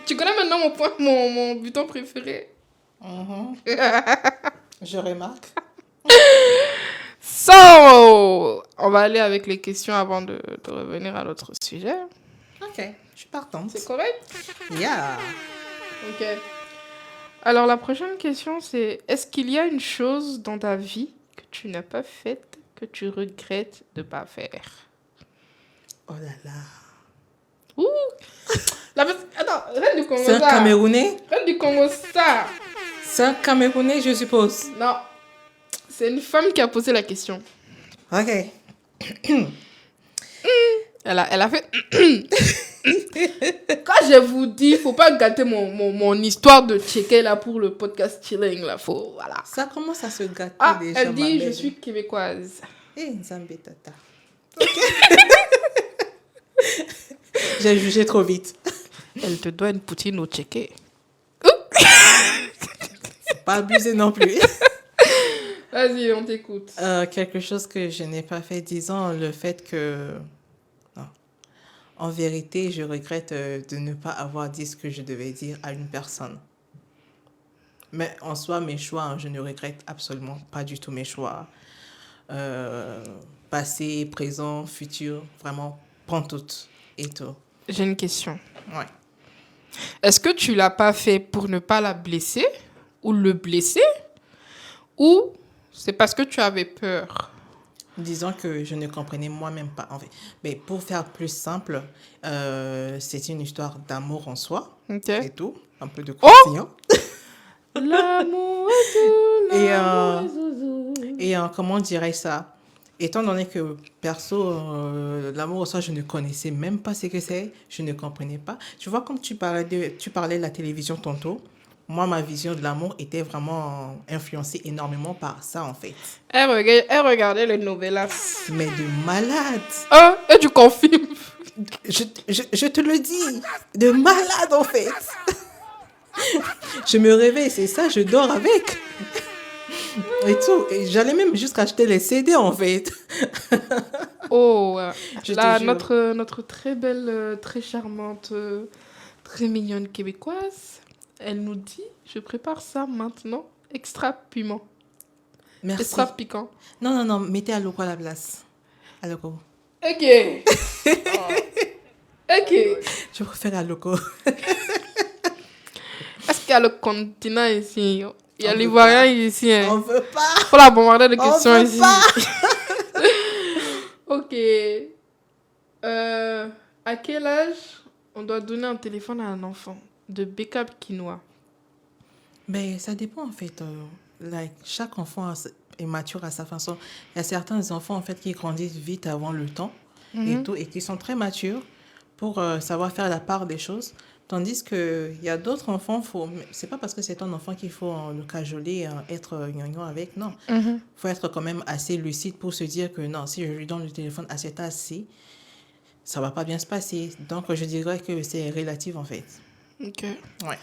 Speaker 1: Tu connais maintenant mon bouton préféré?
Speaker 2: Je remarque.
Speaker 1: So, on va aller avec les questions avant de revenir à notre sujet.
Speaker 2: Ok, je suis partante.
Speaker 1: C'est correct?
Speaker 2: Yeah.
Speaker 1: Ok. Alors, la prochaine question, c'est: est-ce qu'il y a une chose dans ta vie que tu n'as pas faite, que tu regrettes de ne pas faire?
Speaker 2: Oh là là.
Speaker 1: Ouh! Attends, reine du Congo.
Speaker 2: C'est un
Speaker 1: ça.
Speaker 2: Camerounais?
Speaker 1: Reine du Congo, ça.
Speaker 2: C'est un Camerounais, je suppose.
Speaker 1: Non. C'est une femme qui a posé la question.
Speaker 2: Ok.
Speaker 1: Elle a fait... Quand je vous dis, il ne faut pas gâter mon histoire de checker là pour le podcast chilling là. Faut, voilà.
Speaker 2: Ça commence à se gâter
Speaker 1: Ah,
Speaker 2: déjà.
Speaker 1: elle dit,
Speaker 2: ma
Speaker 1: je
Speaker 2: belle.
Speaker 1: suis québécoise.
Speaker 2: Eh, Nzambe tata. J'ai jugé trop vite.
Speaker 1: Elle te doit une poutine au checké.
Speaker 2: Pas abuser non plus.
Speaker 1: Vas-y, on t'écoute.
Speaker 2: Quelque chose que je n'ai pas fait, disons le fait que... Non. En vérité, je regrette de ne pas avoir dit ce que je devais dire à une personne. Mais en soi, mes choix, hein, je ne regrette absolument pas du tout mes choix. Passé, présent, futur, vraiment, pantoute et tout.
Speaker 1: J'ai une question.
Speaker 2: Ouais.
Speaker 1: Est-ce que tu l'as pas fait pour ne pas la blesser ou le blesser ou c'est parce que tu avais peur?
Speaker 2: Disons que je ne comprenais moi-même pas. En fait. Mais pour faire plus simple, c'est une histoire d'amour en soi
Speaker 1: Ok.
Speaker 2: et tout. Un peu de croustillant.
Speaker 1: L'amour est tout,
Speaker 2: Et,
Speaker 1: l'amour est zouzou.
Speaker 2: Et comment dirais ça? Étant donné que perso, l'amour en soi, je ne connaissais même pas ce que c'est, je ne comprenais pas. Tu vois, comme tu parlais de la télévision tantôt, moi, ma vision de l'amour était vraiment influencée énormément par ça, en fait.
Speaker 1: Elle regardait les novellas.
Speaker 2: Mais de malade.
Speaker 1: Ah, et tu confirmes.
Speaker 2: Je te le dis, de malade, en fait. Je me réveille, c'est ça, je dors avec. Et tout. Et j'allais même jusqu'à acheter les CD, en fait.
Speaker 1: Oh,
Speaker 2: Je te
Speaker 1: là,
Speaker 2: jure.
Speaker 1: notre très belle, très charmante, très mignonne québécoise, elle nous dit, je prépare ça maintenant, extra piment,
Speaker 2: Merci.
Speaker 1: extra piquant.
Speaker 2: Non, mettez Aloko à la place. Aloko.
Speaker 1: Ok. Ok.
Speaker 2: Je préfère Aloko.
Speaker 1: Est-ce qu'il y a le continent ici? Il y a
Speaker 2: On veut
Speaker 1: l'Ivoirien
Speaker 2: pas.
Speaker 1: ici. Hein.
Speaker 2: On veut pas.
Speaker 1: Faut la bombarder de
Speaker 2: On
Speaker 1: questions
Speaker 2: veut
Speaker 1: ici.
Speaker 2: pas.
Speaker 1: Ok. À quel âge on doit donner un téléphone à un enfant? De Beckham Quinoa.
Speaker 2: Mais ça dépend, en fait. Chaque enfant est mature à sa façon. Il y a certains enfants, en fait, qui grandissent vite avant le temps et tout, et qui sont très matures pour savoir faire la part des choses. Tandis qu'il y a d'autres enfants, c'est pas parce que c'est un enfant qu'il faut le cajoler, être gnangnan avec, non. Il faut être quand même assez lucide pour se dire que non, si je lui donne le téléphone à cet âge-ci, ça va pas bien se passer. Donc, je dirais que c'est relatif, en fait.
Speaker 1: Ok.
Speaker 2: Ouais.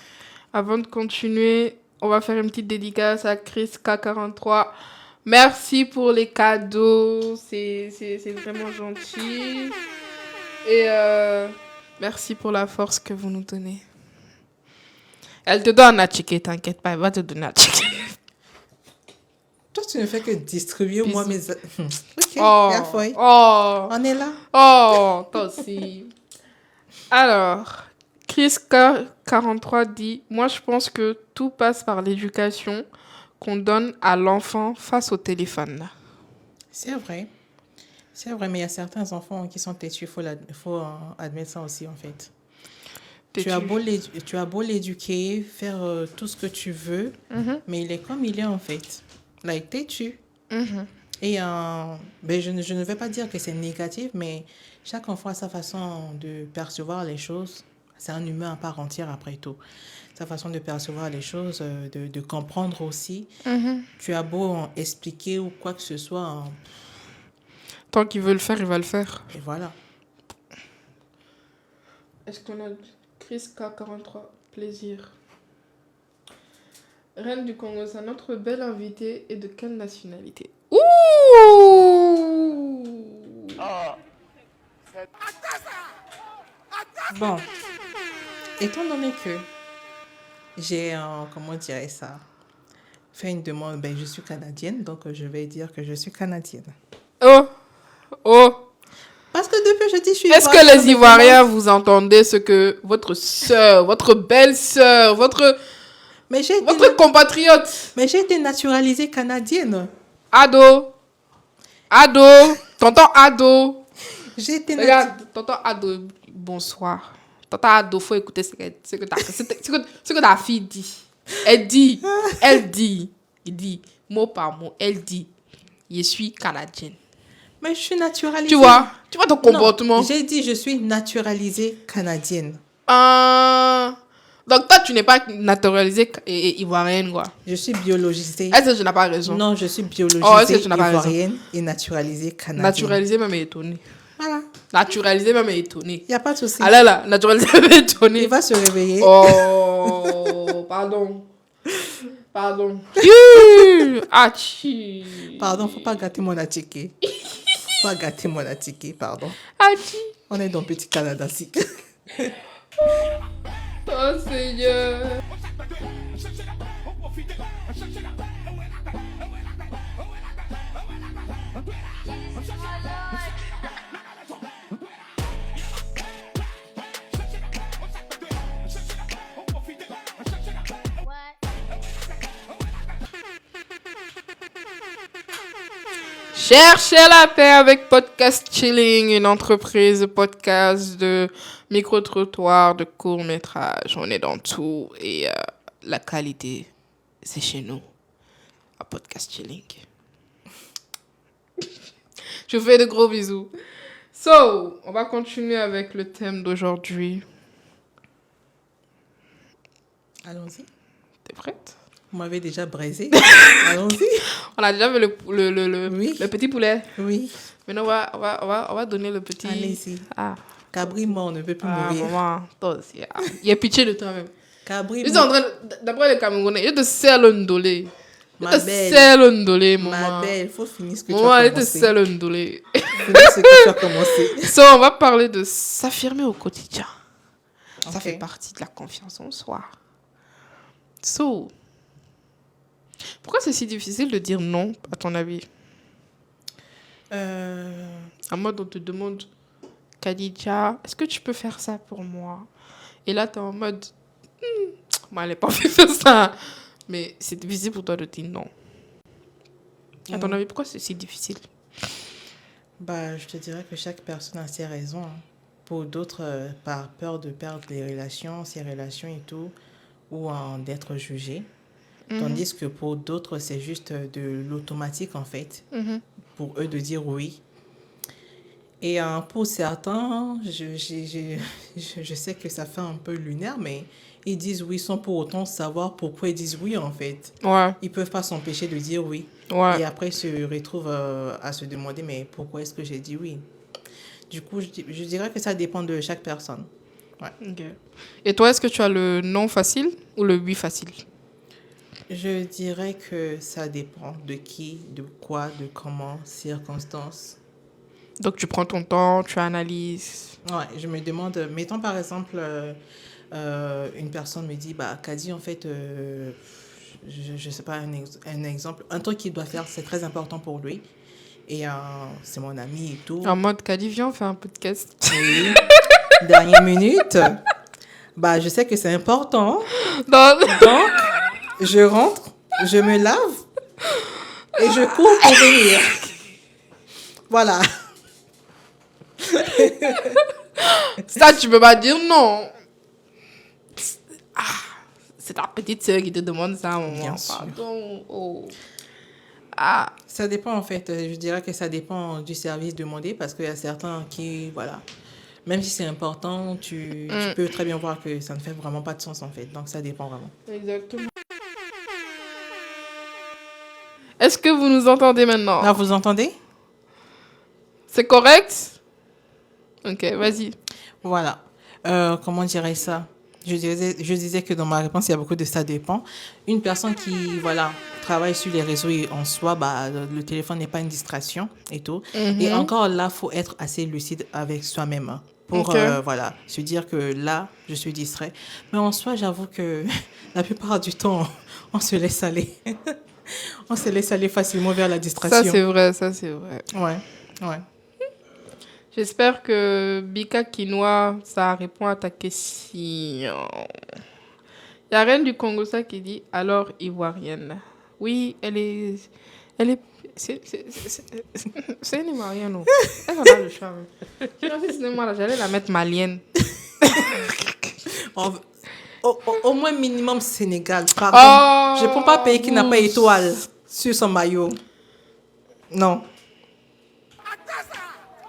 Speaker 1: Avant de continuer, on va faire une petite dédicace à Chris K43. Merci pour les cadeaux. C'est vraiment gentil. Et merci pour la force que vous nous donnez. Elle te donne un ticket, t'inquiète pas, elle va te donner un ticket.
Speaker 2: Toi, tu ne fais que distribuer, moi, mes... Ok,
Speaker 1: Oh,
Speaker 2: parfois.
Speaker 1: oh,
Speaker 2: On est là.
Speaker 1: oh, toi aussi. Alors, Chris K43 dit, moi je pense que tout passe par l'éducation qu'on donne à l'enfant face au téléphone.
Speaker 2: C'est vrai. C'est vrai, mais il y a certains enfants qui sont têtus. Il faut admettre ça aussi, en fait. Tu as beau l'éduquer, faire tout ce que tu veux, mais il est comme il est, en fait. Like, têtu. Et ben, je ne vais pas dire que c'est négatif, mais chaque enfant a sa façon de percevoir les choses. C'est un humain à part entière, après tout. Sa façon de percevoir les choses, de comprendre aussi. Tu as beau expliquer ou quoi que ce soit,
Speaker 1: Tant qu'il veut le faire, il va le faire.
Speaker 2: et voilà.
Speaker 1: Est-ce qu'on a Chris K43? Plaisir. Reine du Congo, c'est notre belle invitée et de quelle nationalité? Ouh!
Speaker 2: Bon, étant donné que j'ai, comment dirais ça, fait une demande, ben, je suis canadienne, donc je vais dire que je suis canadienne.
Speaker 1: Oh! Oh!
Speaker 2: Parce que depuis que je dis je suis
Speaker 1: Est-ce que
Speaker 2: ivoirienne,
Speaker 1: les Ivoiriens, vous entendez ce que votre sœur, votre belle-sœur, votre compatriote,
Speaker 2: mais j'ai été naturalisée canadienne.
Speaker 1: ado, tonton ado,
Speaker 2: J'ai été
Speaker 1: regarde, tonton ado, bonsoir. Tonton ado, faut écouter ce que ta fille dit. Il dit, mot par mot, elle dit, je suis canadienne.
Speaker 2: Mais je suis naturalisée.
Speaker 1: Tu vois ton comportement.
Speaker 2: Non, j'ai dit je suis naturalisée canadienne.
Speaker 1: Donc toi, tu n'es pas naturalisée ivoirienne, quoi.
Speaker 2: Je suis biologisée.
Speaker 1: Est-ce que je n'ai pas raison?
Speaker 2: Non, je suis biologisée
Speaker 1: est-ce que tu n'as pas
Speaker 2: ivoirienne et naturalisée canadienne.
Speaker 1: Naturalisée même étonnée.
Speaker 2: Voilà.
Speaker 1: Naturalisée même étonnée.
Speaker 2: Il n'y a pas de souci.
Speaker 1: Allez là, naturalisée même étonnée.
Speaker 2: Il va se réveiller.
Speaker 1: Oh, pardon. Pardon. Achi.
Speaker 2: Pardon, faut pas gâter mon attiqué. Faut pas gâter mon attiqué, pardon.
Speaker 1: Achi.
Speaker 2: On est dans Petit Canada, si.
Speaker 1: Oh Seigneur. Cherchez la paix avec Podcast Chilling, une entreprise de podcast, de micro-trottoirs, de courts-métrages. On est dans tout et la qualité, c'est chez nous, à Podcast Chilling. Je vous fais de gros bisous. So, on va continuer avec le thème d'aujourd'hui.
Speaker 2: Allons-y.
Speaker 1: T'es prête?
Speaker 2: Vous m'avez déjà braisé. Allons-y.
Speaker 1: On a déjà vu
Speaker 2: Oui.
Speaker 1: le petit poulet.
Speaker 2: Oui.
Speaker 1: Maintenant, on va donner le petit...
Speaker 2: Allez-y.
Speaker 1: Ah,
Speaker 2: Cabri mort ne peut plus mourir.
Speaker 1: maman, toi aussi. Il y a pitié de toi-même.
Speaker 2: Cabri
Speaker 1: Ils sont en
Speaker 2: mort.
Speaker 1: train, d'après les Camerounais, ils te serrent le ndolé. Ils
Speaker 2: Ma
Speaker 1: te
Speaker 2: belle.
Speaker 1: serrent le ndolé, maman.
Speaker 2: Ma belle, il faut finir ce que tu
Speaker 1: Maman,
Speaker 2: as
Speaker 1: ils te
Speaker 2: commencé.
Speaker 1: serrent le ndolé.
Speaker 2: Finis ce que tu as commencé.
Speaker 1: So, on va parler de s'affirmer au quotidien. Ça
Speaker 2: Ok.
Speaker 1: fait partie de la confiance en soi. So, pourquoi c'est si difficile de dire non, à ton avis? En mode, on te demande, Khadija, est-ce que tu peux faire ça pour moi? Et là, tu es en mode, moi, elle n'est pas fait faire ça. Mais c'est difficile pour toi de dire non. À ton avis, pourquoi c'est si difficile?
Speaker 2: Bah, je te dirais que chaque personne a ses raisons, hein. Pour d'autres, par peur de perdre les relations, ses relations et tout, ou d'être jugé. Tandis que pour d'autres, c'est juste de l'automatique, en fait, pour eux de dire oui. Et pour certains, je sais que ça fait un peu lunaire, mais ils disent oui sans pour autant savoir pourquoi ils disent oui, en fait.
Speaker 1: Ouais,
Speaker 2: Ils ne peuvent pas s'empêcher de dire oui.
Speaker 1: ouais.
Speaker 2: Et après, ils se retrouvent à se demander, mais pourquoi est-ce que j'ai dit oui? Du coup, je dirais que ça dépend de chaque personne.
Speaker 1: Ok. Et toi, est-ce que tu as le non facile ou le oui facile?
Speaker 2: Je dirais que ça dépend de qui, de quoi, de comment, circonstances.
Speaker 1: Donc, tu prends ton temps, tu analyses.
Speaker 2: Ouais, je me demande, mettons par exemple, une personne me dit, bah, Kadi, en fait, je sais pas, un exemple, un truc qu'il doit faire, c'est très important pour lui. Et c'est mon ami et tout.
Speaker 1: En mode, Kadi, viens, on fait un podcast.
Speaker 2: Oui. Dernière minute. Bah, je sais que c'est important.
Speaker 1: Non.
Speaker 2: Donc, je rentre, je me lave et je cours pour venir. Voilà.
Speaker 1: Ça, tu peux pas dire non. Ah, c'est ta petite sœur qui te demande ça, maman.
Speaker 2: Bien sûr.
Speaker 1: Pardon. Oh. Ah,
Speaker 2: Ça dépend en fait. Je dirais que ça dépend du service demandé parce qu'il y a certains qui, voilà, même si c'est important, tu peux très bien voir que ça ne fait vraiment pas de sens en fait. Donc ça dépend vraiment.
Speaker 1: exactement. Est-ce que vous nous entendez maintenant?
Speaker 2: Là, vous entendez?
Speaker 1: C'est correct? Ok, vas-y.
Speaker 2: Voilà. Comment dirais ça? Je disais que dans ma réponse, il y a beaucoup de ça dépend. Une personne qui, voilà, travaille sur les réseaux et en soi, bah, le téléphone n'est pas une distraction et tout. Et encore là, il faut être assez lucide avec soi-même, hein, pour,
Speaker 1: Ok.
Speaker 2: voilà, se dire que là, je suis distrait. Mais en soi, j'avoue que la plupart du temps, on se laisse aller. On se laisse aller facilement vers la distraction.
Speaker 1: Ça, c'est vrai, ça, c'est vrai.
Speaker 2: Ouais, ouais.
Speaker 1: J'espère que Bika Quinoa, ça répond à ta question. Il y a Reine du Congo ça qui dit alors ivoirienne. Oui, elle est c'est une ivoirienne. Oh. Elle en a le charme. Sinon, si c'était moi, là, j'allais la mettre malienne.
Speaker 2: Au moins minimum Sénégal. Pardon.
Speaker 1: Oh,
Speaker 2: Je ne prends pas un pays qui n'a pas étoile sur son maillot. Non.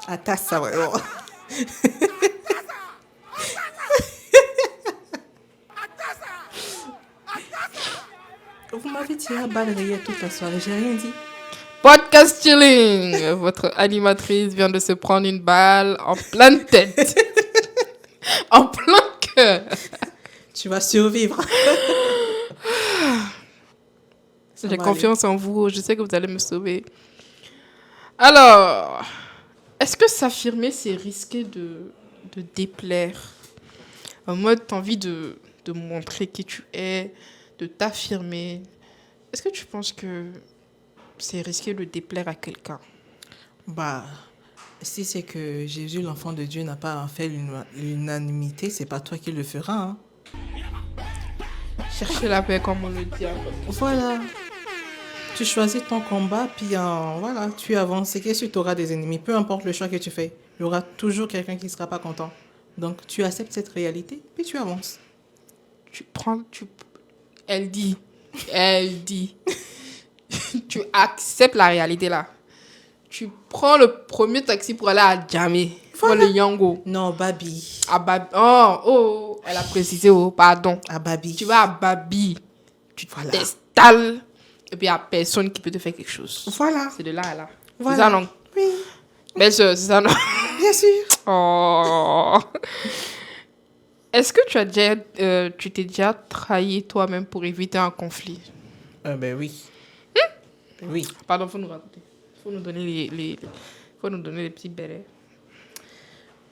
Speaker 2: Atassa, ouais. Oh. Vous m'avez tiré à balles réelles toute la soirée, j'ai rien dit.
Speaker 1: Podcast Chilling. Votre animatrice vient de se prendre une balle en pleine tête. En plein cœur.
Speaker 2: Tu vas survivre.
Speaker 1: J'ai confiance en vous. Je sais que vous allez me sauver. Alors, est-ce que s'affirmer, c'est risquer de déplaire? En mode, t'as envie de montrer qui tu es, de t'affirmer. Est-ce que tu penses que c'est risqué de déplaire à quelqu'un?
Speaker 2: Bah, si c'est que Jésus, l'enfant de Dieu, n'a pas fait l'unanimité, c'est pas toi qui le feras. Hein.
Speaker 1: Chercher la paix, comme on le dit.
Speaker 2: Voilà. Tu choisis ton combat, puis voilà, tu avances. C'est que si tu auras des ennemis, peu importe le choix que tu fais, il y aura toujours quelqu'un qui ne sera pas content. Donc, tu acceptes cette réalité, puis tu avances.
Speaker 1: Elle dit, tu acceptes la réalité là. Tu prends le premier taxi pour aller à Djamé, pour le Yango.
Speaker 2: Non, Babi.
Speaker 1: À Babi. Oh, elle a précisé, pardon.
Speaker 2: À Babi.
Speaker 1: Tu vas à Babi, tu t'installes, et puis il n'y a personne qui peut te faire quelque chose.
Speaker 2: Voilà.
Speaker 1: C'est de là à là.
Speaker 2: Voilà.
Speaker 1: C'est ça, non?
Speaker 2: Oui.
Speaker 1: Belle soeur, c'est ça, non?
Speaker 2: Bien sûr.
Speaker 1: Oh. Est-ce que tu t'es déjà trahi toi-même pour éviter un conflit?
Speaker 2: Ben oui. Oui.
Speaker 1: Pardon, faut nous raconter. Faut nous donner faut nous donner les petits bérets.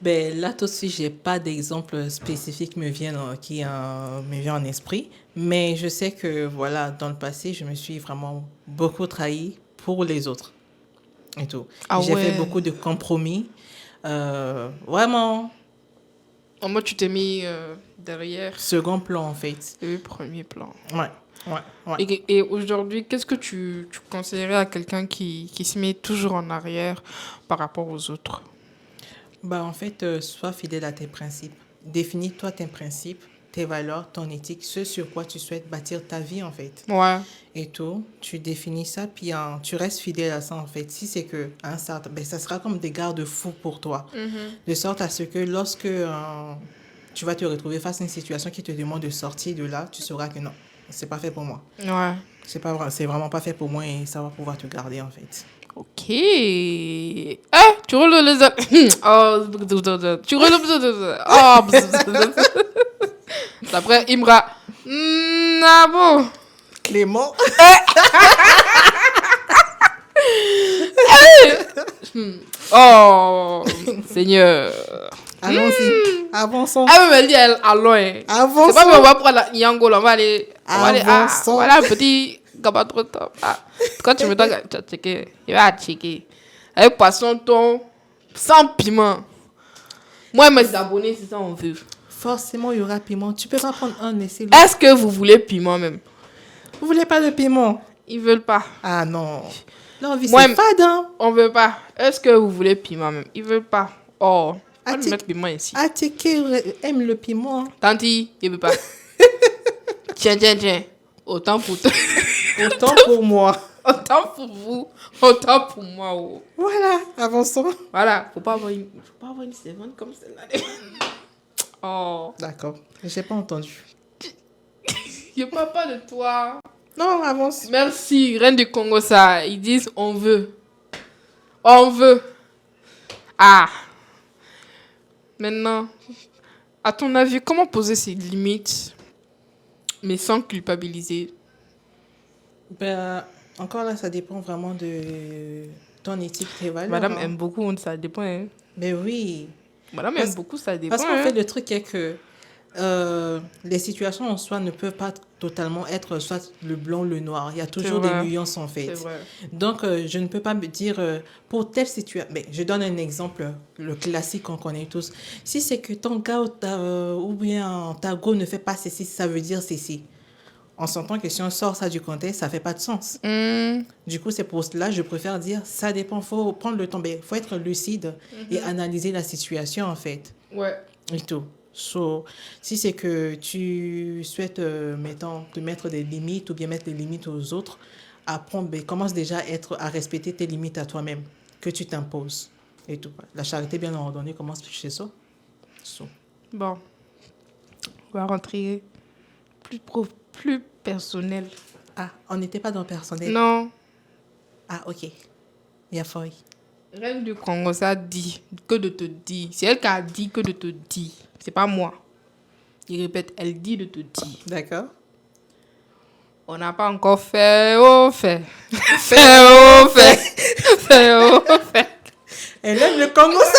Speaker 2: Ben là, tout de suite, j'ai pas d'exemple spécifique qui me vient en esprit. Mais je sais que, voilà, dans le passé, je me suis vraiment beaucoup trahie pour les autres. Et tout. J'ai fait beaucoup de compromis. Vraiment.
Speaker 1: En mode, tu t'es mis derrière.
Speaker 2: Second plan, en fait.
Speaker 1: Le premier plan.
Speaker 2: Ouais.
Speaker 1: Et aujourd'hui, qu'est-ce que tu conseillerais à quelqu'un qui se met toujours en arrière par rapport aux autres?
Speaker 2: Bah, en fait, sois fidèle à tes principes. Définis-toi tes principes, tes valeurs, ton éthique, ce sur quoi tu souhaites bâtir ta vie, en fait.
Speaker 1: Ouais.
Speaker 2: Et tout, tu définis ça, puis tu restes fidèle à ça, en fait. Si c'est que, ça sera comme des garde-fous pour toi. De sorte à ce que lorsque tu vas te retrouver face à une situation qui te demande de sortir de là, tu sauras que non, c'est pas fait pour moi.
Speaker 1: Ouais.
Speaker 2: C'est vraiment pas fait pour moi et ça va pouvoir te garder, en fait.
Speaker 1: Ok. Tu roules les... Tu roules... Après, Imra. Nabo.
Speaker 2: Clément.
Speaker 1: Oh, Seigneur.
Speaker 2: Allons-y. Avançons.
Speaker 1: Ah, mais elle dit allons.
Speaker 2: Avançons.
Speaker 1: C'est pas qu'on va prendre la Yango, on va aller...
Speaker 2: Avançons.
Speaker 1: Voilà un petit gabat trop top. Quand tu me donnes, tu vas checker. Il va checker. Avec poisson, thon, sans piment. Moi et mes abonnés, c'est ça on veut.
Speaker 2: Forcément, il y aura piment. Tu peux pas prendre un essai.
Speaker 1: Est-ce que vous voulez piment même?
Speaker 2: Vous voulez pas de piment?
Speaker 1: Ils veulent pas.
Speaker 2: Ah non. L'envie, c'est fade, hein?
Speaker 1: On veut pas. Est-ce que vous voulez piment même? Ils veulent pas. Oh, on va mettre piment ici.
Speaker 2: Ateke aime le piment.
Speaker 1: Tanti, il veut pas. Tiens. Autant pour toi.
Speaker 2: Autant pour moi.
Speaker 1: Autant pour vous. Autant pour moi. Oh.
Speaker 2: Voilà, avançons.
Speaker 1: Voilà, faut pas avoir une servante comme celle-là. Oh.
Speaker 2: D'accord, j'ai pas entendu.
Speaker 1: Je parle pas de toi.
Speaker 2: Non, avance.
Speaker 1: Merci, reine du Congo, ça. Ils disent on veut. On veut. Ah. Maintenant, à ton avis, comment poser ses limites, mais sans culpabiliser?
Speaker 2: Ben, encore là, ça dépend vraiment de ton éthique, tes valeurs.
Speaker 1: Madame aime beaucoup, ça dépend. Hein.
Speaker 2: Mais oui.
Speaker 1: Madame aime beaucoup, ça dépend.
Speaker 2: Parce qu'en fait, le truc est que les situations en soi ne peuvent pas totalement être soit le blanc, le noir. Il y a toujours des nuances en fait.
Speaker 1: C'est vrai.
Speaker 2: Donc, je ne peux pas me dire pour telle situation. Mais je donne un exemple, le classique qu'on connaît tous. Si c'est que ton gars ou bien ta go ne fait pas ceci, ça veut dire ceci. On s'entend que si on sort ça du contexte, ça ne fait pas de sens. Du coup, c'est pour cela je préfère dire ça dépend. Il faut prendre le temps. Il faut être lucide et analyser la situation en fait.
Speaker 1: Ouais.
Speaker 2: Et tout. So, si c'est que tu souhaites, te mettre des limites ou bien mettre des limites aux autres, commence déjà à respecter tes limites à toi-même, que tu t'imposes. Et tout. La charité bien ordonnée commence chez ça. So.
Speaker 1: Bon. On va rentrer plus personnel.
Speaker 2: Ah, on n'était pas dans le personnel.
Speaker 1: Non.
Speaker 2: Ah, ok. Il y a fort.
Speaker 1: Reine du Congo, ça dit que de te dire. C'est elle qui a dit que de te dire. C'est pas moi. Il répète, elle dit de te dire.
Speaker 2: D'accord.
Speaker 1: On n'a pas encore fait au fait. Fait au fait. Fait au fait.
Speaker 2: Elle aime le Congo ça.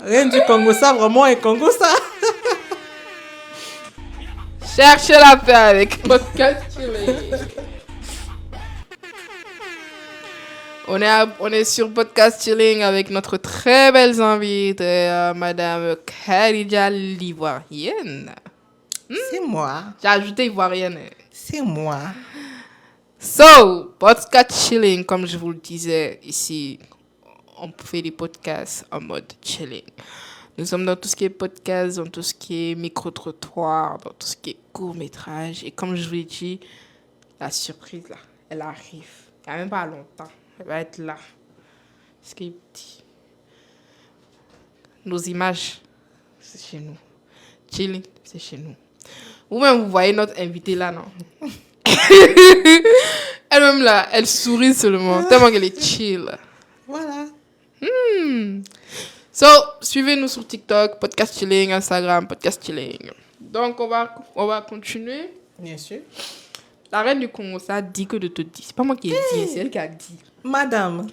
Speaker 2: Rien du Congo ça, vraiment un Congo ça.
Speaker 1: Cherchez la paix avec Podcast Chilling. On est sur Podcast Chilling avec notre très belle invitée, Madame Khadija l'Ivoirienne.
Speaker 2: C'est moi.
Speaker 1: J'ai ajouté Ivoirienne.
Speaker 2: C'est moi.
Speaker 1: So, Podcast Chilling, comme je vous le disais ici, on fait des podcasts en mode chilling. Nous sommes dans tout ce qui est podcast, dans tout ce qui est micro-trottoir, dans tout ce qui est court-métrage. Et comme je vous l'ai dit, la surprise, là, elle arrive. Il n'y a même pas longtemps. Elle va être là. Script. Nos images, c'est chez nous. Chilling, c'est chez nous. Vous-même, vous voyez notre invitée là, non? Elle-même là, elle sourit seulement, tellement qu'elle est chill.
Speaker 2: Voilà.
Speaker 1: So, suivez-nous sur TikTok, Podcast Chilling, Instagram, Podcast Chilling. Donc, on va continuer.
Speaker 2: Bien sûr.
Speaker 1: La reine du Congo, ça dit que de te dire. C'est pas moi qui ai dit, c'est elle qui a dit.
Speaker 2: Madame.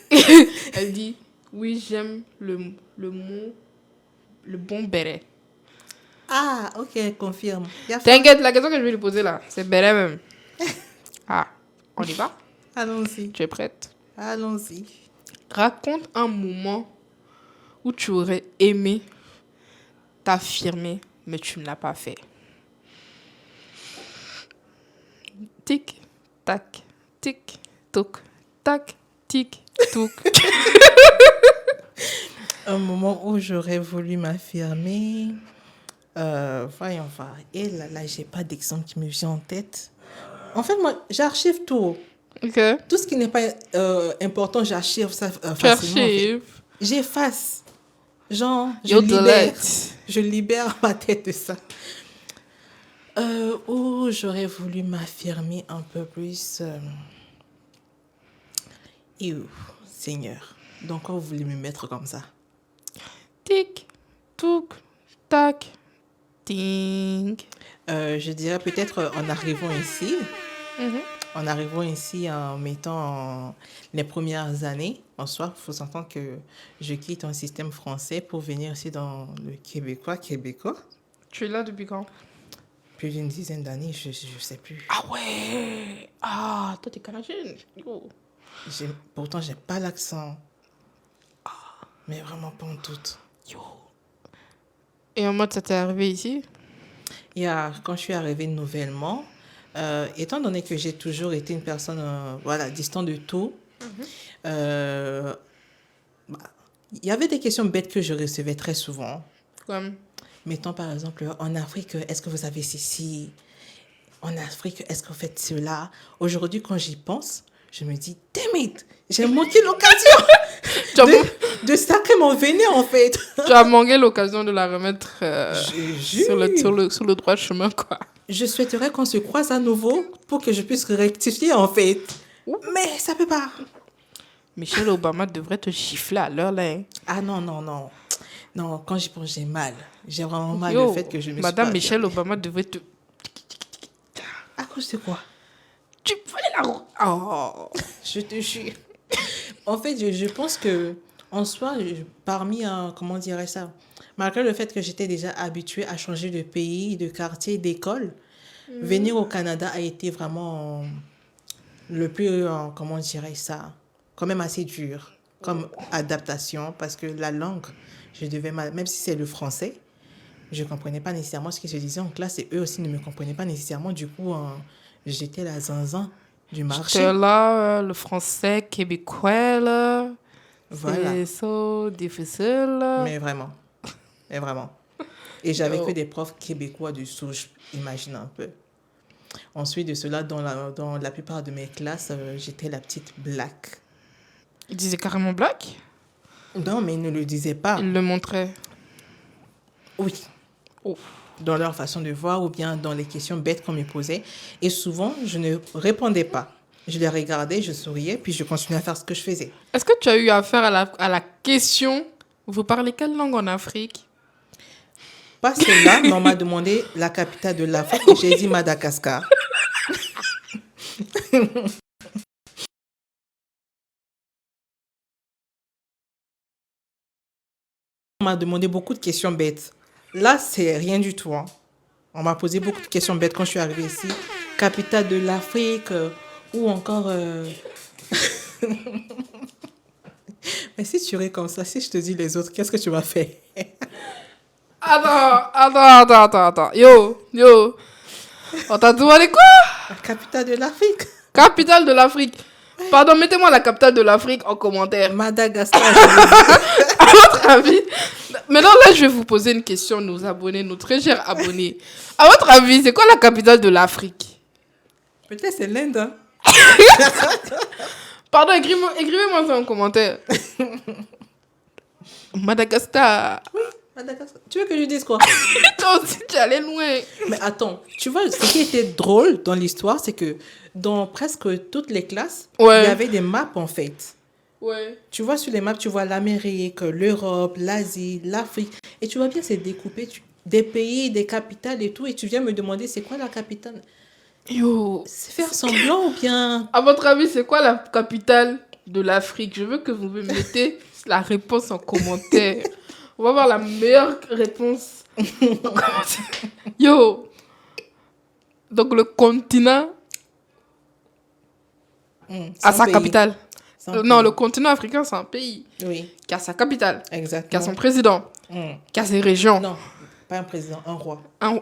Speaker 1: Elle dit, oui, j'aime le mot, le bon béret.
Speaker 2: Ah, ok, confirme.
Speaker 1: T'inquiète, la question que je vais lui poser là, c'est béret même. Ah, on y va?
Speaker 2: Allons-y.
Speaker 1: Tu es prête?
Speaker 2: Allons-y.
Speaker 1: Raconte un moment où tu aurais aimé t'affirmer, mais tu ne l'as pas fait. Tic, tac, tic, toc, tac, tic, toc.
Speaker 2: Un moment où j'aurais voulu m'affirmer. Voyons voir. Et là, j'ai pas d'exemple qui me vient en tête. En fait, moi, j'archive tout.
Speaker 1: Ok.
Speaker 2: Tout ce qui n'est pas important, j'archive ça facilement.
Speaker 1: Tu archives.
Speaker 2: J'efface. Genre,
Speaker 1: You delete.
Speaker 2: je libère ma tête de ça. Où j'aurais voulu m'affirmer un peu plus. Et où, Seigneur, donc quand vous voulez me mettre comme ça?
Speaker 1: Tic, toc, tac, ting.
Speaker 2: Je dirais peut-être en arrivant ici. En arrivant ici, en mettant les premières années, en soi, il faut s'entendre que je quitte un système français pour venir ici dans le québécois.
Speaker 1: Tu es là depuis quand?
Speaker 2: Plus d'une dizaine d'années, je ne sais plus.
Speaker 1: Ah ouais! Ah, toi, t'es canadienne. Yo.
Speaker 2: Pourtant, je n'ai pas l'accent. Mais vraiment pas en tout.
Speaker 1: Yo. Et en mode, ça t'est arrivé ici?
Speaker 2: Quand je suis arrivée nouvellement, étant donné que j'ai toujours été une personne distante de tout, il y avait des questions bêtes que je recevais très souvent.
Speaker 1: Comme?
Speaker 2: Mettons par exemple, en Afrique, est-ce que vous avez ceci? En Afrique, est-ce que vous faites cela? Aujourd'hui, quand j'y pense, je me dis, damn it, j'ai manqué l'occasion de sacrer mon vénère en fait.
Speaker 1: Tu as manqué l'occasion de la remettre sur le droit chemin, quoi.
Speaker 2: Je souhaiterais qu'on se croise à nouveau pour que je puisse rectifier en fait. Mais ça peut pas.
Speaker 1: Michelle Obama devrait te gifler à l'heure là. Hein.
Speaker 2: Ah non. Non, quand j'y pense, j'ai mal. J'ai vraiment mal
Speaker 1: Yo,
Speaker 2: le fait que je me suis
Speaker 1: Madame
Speaker 2: pas
Speaker 1: Michelle
Speaker 2: affirmée.
Speaker 1: Obama devrait te...
Speaker 2: À cause de quoi?
Speaker 1: Tu voulais la roue. Oh.
Speaker 2: Je te jure. En fait, je pense que en soi, parmi, comment dirais ça, malgré le fait que j'étais déjà habituée à changer de pays, de quartier, d'école, venir au Canada a été vraiment le plus, comment dirais ça, quand même assez dur comme adaptation parce que la langue, même si c'est le français, je ne comprenais pas nécessairement ce qui se disait en classe et eux aussi ne me comprenaient pas nécessairement. Du coup, j'étais la zinzin du marché.
Speaker 1: J'étais là, le français québécois, là.
Speaker 2: Voilà.
Speaker 1: C'est so difficile. Là.
Speaker 2: Mais vraiment. Et j'avais que des profs québécois du souche, imagine un peu. Ensuite de cela, dans la plupart de mes classes, j'étais la petite black.
Speaker 1: Il disait carrément black?
Speaker 2: Non, mais ils ne le disaient pas.
Speaker 1: Il le montrait.
Speaker 2: Oui.
Speaker 1: Oh.
Speaker 2: Dans leur façon de voir ou bien dans les questions bêtes qu'on me posait. Et souvent, je ne répondais pas. Je les regardais, je souriais, puis je continuais à faire ce que je faisais.
Speaker 1: Est-ce que tu as eu affaire à la question, vous parlez quelle langue en Afrique?
Speaker 2: Pas celle-là, mais on m'a demandé la capitale de l'Afrique et j'ai dit Madagascar. On m'a demandé beaucoup de questions bêtes. Là, c'est rien du tout. Hein. On m'a posé beaucoup de questions bêtes quand je suis arrivée ici. Capitale de l'Afrique ou encore... Mais si tu ris comme ça, si je te dis les autres, qu'est-ce que tu vas faire?
Speaker 1: Attends. Yo. On t'a demandé quoi?
Speaker 2: La capitale de l'Afrique.
Speaker 1: Capitale de l'Afrique. Pardon, mettez-moi la capitale de l'Afrique en commentaire.
Speaker 2: Madagascar.
Speaker 1: À votre avis, maintenant là, je vais vous poser une question, nos abonnés, nos très chers abonnés. À votre avis, c'est quoi la capitale de l'Afrique?
Speaker 2: Peut-être c'est l'Inde. Hein?
Speaker 1: Pardon, écrivez-moi ça en commentaire. Madagascar.
Speaker 2: Oui, Madagascar. Tu veux que je dise quoi?
Speaker 1: Toi aussi, tu allais loin.
Speaker 2: Mais attends, tu vois, ce qui était drôle dans l'histoire, c'est que dans presque toutes les classes,
Speaker 1: Ouais.
Speaker 2: il y avait des maps en fait.
Speaker 1: Ouais.
Speaker 2: Tu vois sur les maps, tu vois l'Amérique, l'Europe, l'Asie, l'Afrique. Et tu vois bien, c'est découpé des pays, des capitales et tout. Et tu viens me demander, c'est quoi la capitale?
Speaker 1: Yo.
Speaker 2: C'est faire semblant ou bien...
Speaker 1: À votre avis, c'est quoi la capitale de l'Afrique? Je veux que vous me mettez la réponse en commentaire. On va voir la meilleure réponse en commentaire. Yo. Donc, le continent
Speaker 2: c'est
Speaker 1: a
Speaker 2: un
Speaker 1: sa
Speaker 2: pays.
Speaker 1: capitale.
Speaker 2: C'est un
Speaker 1: Non,
Speaker 2: pays.
Speaker 1: le continent africain, c'est un pays
Speaker 2: Oui,
Speaker 1: qui a sa capitale, qui a
Speaker 2: exactement.
Speaker 1: son président, qui a ses régions.
Speaker 2: Non, pas un président, un roi.
Speaker 1: Un-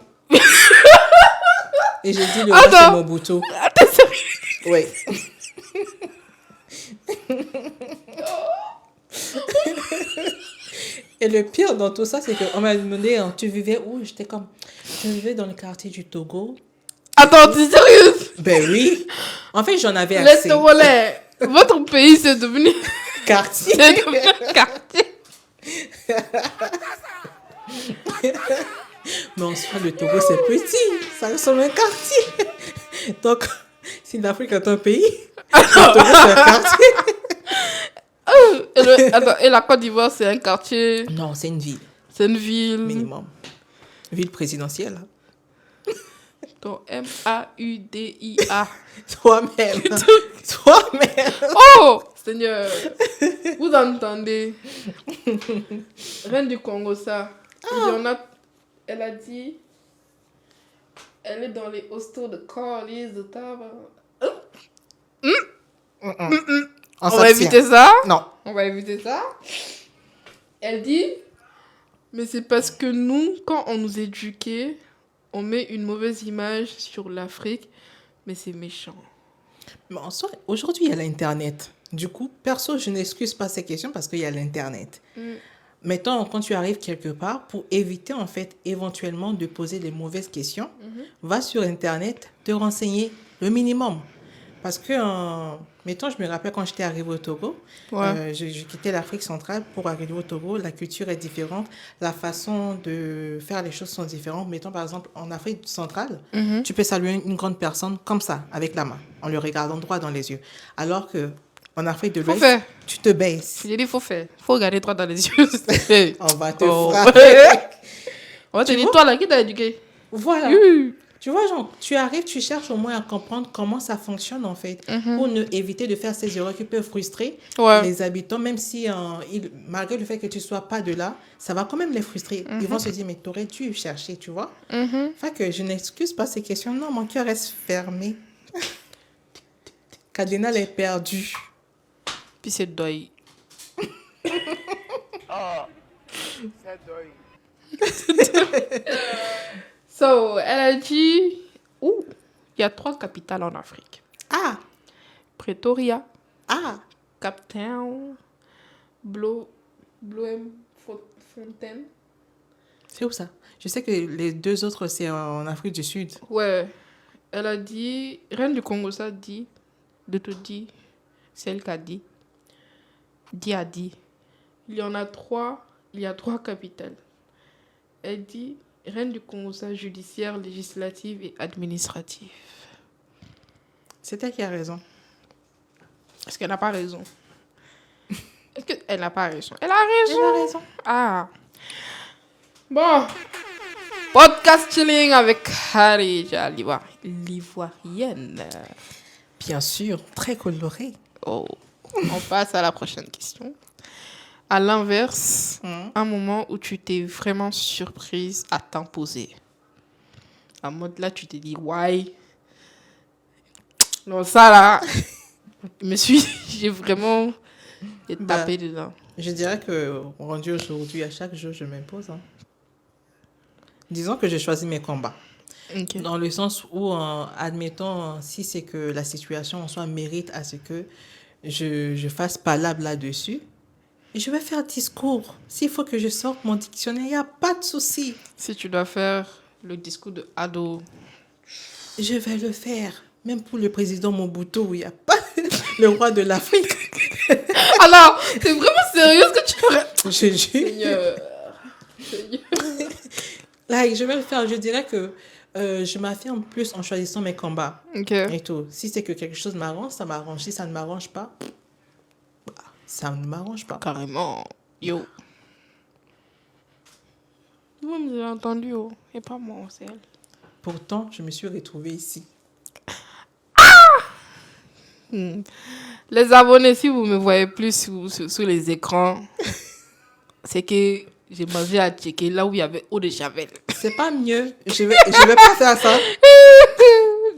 Speaker 2: Et j'ai dit le roi,
Speaker 1: Attends.
Speaker 2: c'est Mobutu.
Speaker 1: Attends, sérieux?
Speaker 2: Oui. Et le pire dans tout ça, c'est qu'on m'a demandé, hein, tu vivais où? J'étais comme, je vivais dans le quartier du Togo.
Speaker 1: Attends, t'es sérieuse?
Speaker 2: Ben oui. En fait, j'en avais
Speaker 1: Laisse
Speaker 2: assez.
Speaker 1: tomber. Votre pays, c'est devenu...
Speaker 2: Quartier.
Speaker 1: c'est devenu un quartier.
Speaker 2: Mais en soi, le Togo, c'est petit. Ça ressemble à un quartier. Donc, si l'Afrique est un pays, le Togo, c'est un quartier.
Speaker 1: Attends, et la Côte d'Ivoire, c'est un quartier,
Speaker 2: Non, c'est une ville,
Speaker 1: c'est une ville.
Speaker 2: minimum. Ville présidentielle. Hein.
Speaker 1: Donc, M-A-U-D-I-A.
Speaker 2: Toi-même. Toi-même.
Speaker 1: Oh, Seigneur. Vous entendez? Reine du Congo, ça. Il y en a... Elle a dit... Elle est dans les hostels de Corliss, de Tava. On va éviter ça.
Speaker 2: Non.
Speaker 1: On va éviter ça. Elle dit... Mais c'est parce que nous, quand on nous éduquait, on met une mauvaise image sur l'Afrique, mais c'est méchant.
Speaker 2: Mais en soi, aujourd'hui, il y a l'Internet. Du coup, perso, je n'excuse pas ces questions parce qu'il y a l'Internet. Mettons, quand tu arrives quelque part, pour éviter, en fait, éventuellement de poser des mauvaises questions, va sur Internet, te renseigner le minimum. Parce que, mettons, je me rappelle quand j'étais arrivée au Togo,
Speaker 1: Ouais.
Speaker 2: je quittais l'Afrique centrale pour arriver au Togo. La culture est différente, la façon de faire les choses sont différentes. Mettons, par exemple, en Afrique centrale, tu peux saluer une grande personne comme ça, avec la main, en le regardant droit dans les yeux. Alors que en Afrique de l'Ouest,
Speaker 1: faire.
Speaker 2: tu te baisses.
Speaker 1: J'ai dit, faut faire. Faut regarder droit dans les yeux. Hey.
Speaker 2: On va te
Speaker 1: Oh.
Speaker 2: frapper.
Speaker 1: On va te
Speaker 2: Tu
Speaker 1: dire,
Speaker 2: vois?
Speaker 1: toi là, qui t'a éduqué?
Speaker 2: Voilà.
Speaker 1: Oui.
Speaker 2: Tu vois, genre, tu arrives, tu cherches au moins à comprendre comment ça fonctionne, en fait, pour ne éviter de faire ces erreurs qui peuvent frustrer
Speaker 1: Ouais.
Speaker 2: les habitants, même si, malgré le fait que tu ne sois pas de là, ça va quand même les frustrer. Ils vont se dire, mais tu aurais dû chercher, tu vois. Fait que je n'excuse pas ces questions. Non, mon cœur reste fermé. Cardinal est perdu.
Speaker 1: Puis c'est deuil. So, elle a dit, ouh, il y a 3 capitales en Afrique.
Speaker 2: Ah,
Speaker 1: Pretoria,
Speaker 2: ah,
Speaker 1: Cape Town, Bloemfontein.
Speaker 2: c'est où ça? Je sais que les deux autres, c'est en Afrique du Sud.
Speaker 1: Ouais. Elle a dit, Reine du Congo, ça dit, de te dire, c'est elle qui a dit. Dit a dit. Il y a 3 capitales. Elle dit, Reine du Congo, ça judiciaire, législative et administrative.
Speaker 2: C'est elle qui a raison.
Speaker 1: Est-ce qu'elle n'a pas raison? Est-ce qu'elle n'a pas raison? Elle a raison.
Speaker 2: Elle a raison.
Speaker 1: Ah. Bon. Podcast chilling avec Khadija, l'ivoirienne.
Speaker 2: Bien sûr, très coloré.
Speaker 1: Oh. On passe à la prochaine question. À l'inverse, un moment où tu t'es vraiment surprise à t'imposer. En mode là, tu t'es dit, why? Non, ça là, j'ai vraiment tapé dedans.
Speaker 2: Je dirais que, rendu aujourd'hui, à chaque jour, je m'impose. Hein. Disons que j'ai choisi mes combats.
Speaker 1: Okay.
Speaker 2: Dans le sens où, admettons, si c'est que la situation en soi mérite à ce que je fasse palabre là-dessus, je vais faire discours. S'il faut que je sorte mon dictionnaire, il n'y a pas de souci.
Speaker 1: Si tu dois faire le discours de ado,
Speaker 2: je vais le faire. Même pour le président Mobutu, il n'y a pas le roi de l'Afrique.
Speaker 1: Alors, c'est vraiment sérieux ce que tu fais?
Speaker 2: Je jure.
Speaker 1: Seigneur.
Speaker 2: Là, je vais le faire. Je dirais que je m'affirme plus en choisissant mes combats.
Speaker 1: Okay.
Speaker 2: Et tout. Si c'est que quelque chose m'arrange, ça m'arrange. Si ça ne m'arrange pas, ça ne m'arrange pas.
Speaker 1: Carrément. Yo. Vous m'avez entendu, oh. Et pas moi, c'est elle.
Speaker 2: Pourtant, je me suis retrouvée ici.
Speaker 1: Les abonnés, si vous me voyez plus sous les écrans, c'est que j'ai mangé à checker là où il y avait eau de javel.
Speaker 2: C'est pas mieux. Je vais pas faire ça.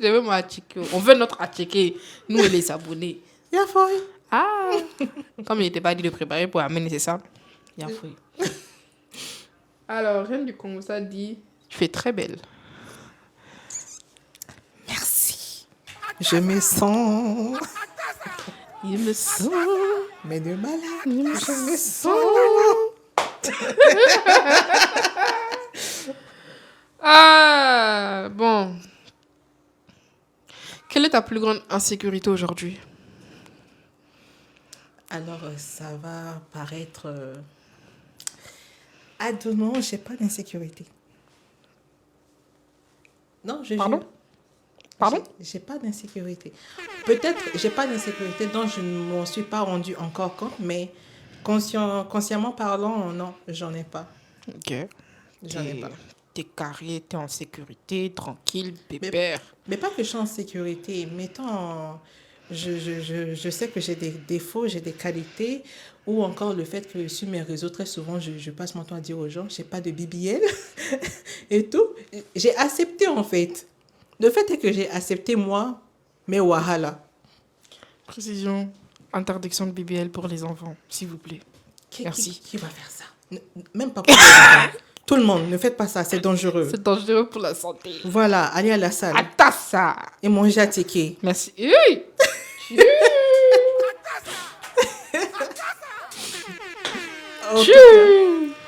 Speaker 1: Je vais moi checker. On veut notre à checker, nous et les abonnés.
Speaker 2: Il y a fouille.
Speaker 1: Ah! Comme il n'était pas dit de préparer pour amener, c'est ça. Il y a fouille. Alors, Reine du Congo, ça dit, tu fais très belle.
Speaker 2: Merci. Je me sens.
Speaker 1: Il me sent.
Speaker 2: Mais de malade.
Speaker 1: Il me
Speaker 2: Je me
Speaker 1: sent.
Speaker 2: sens.
Speaker 1: Ah, bon. Quelle est ta plus grande insécurité aujourd'hui?
Speaker 2: Alors, ça va paraître... Ah non, j'ai pas d'insécurité. Non, je
Speaker 1: Pardon?
Speaker 2: jure.
Speaker 1: Pardon?
Speaker 2: J'ai pas d'insécurité. Peut-être j'ai pas d'insécurité dont je ne m'en suis pas rendu encore compte, mais consciemment parlant, non, j'en ai pas.
Speaker 1: Ok.
Speaker 2: J'en ai pas.
Speaker 1: T'es carré, t'es en sécurité, tranquille, pépère.
Speaker 2: Mais pas que je suis en sécurité. Mettons, je sais que j'ai des défauts, j'ai des qualités, ou encore le fait que sur mes réseaux, très souvent, je passe mon temps à dire aux gens, j'ai pas de BBL et tout. J'ai accepté, en fait. Le fait est que j'ai accepté, moi, mes wahala.
Speaker 1: Précision, interdiction de BBL pour les enfants, s'il vous plaît. Merci.
Speaker 2: Qui va faire ça? Même pas pour les enfants. Tout le monde, ne faites pas ça, c'est dangereux.
Speaker 1: C'est dangereux pour la santé.
Speaker 2: Voilà, allez à la salle.
Speaker 1: Attends ça.
Speaker 2: Et manger à ticket.
Speaker 1: Merci. Hey.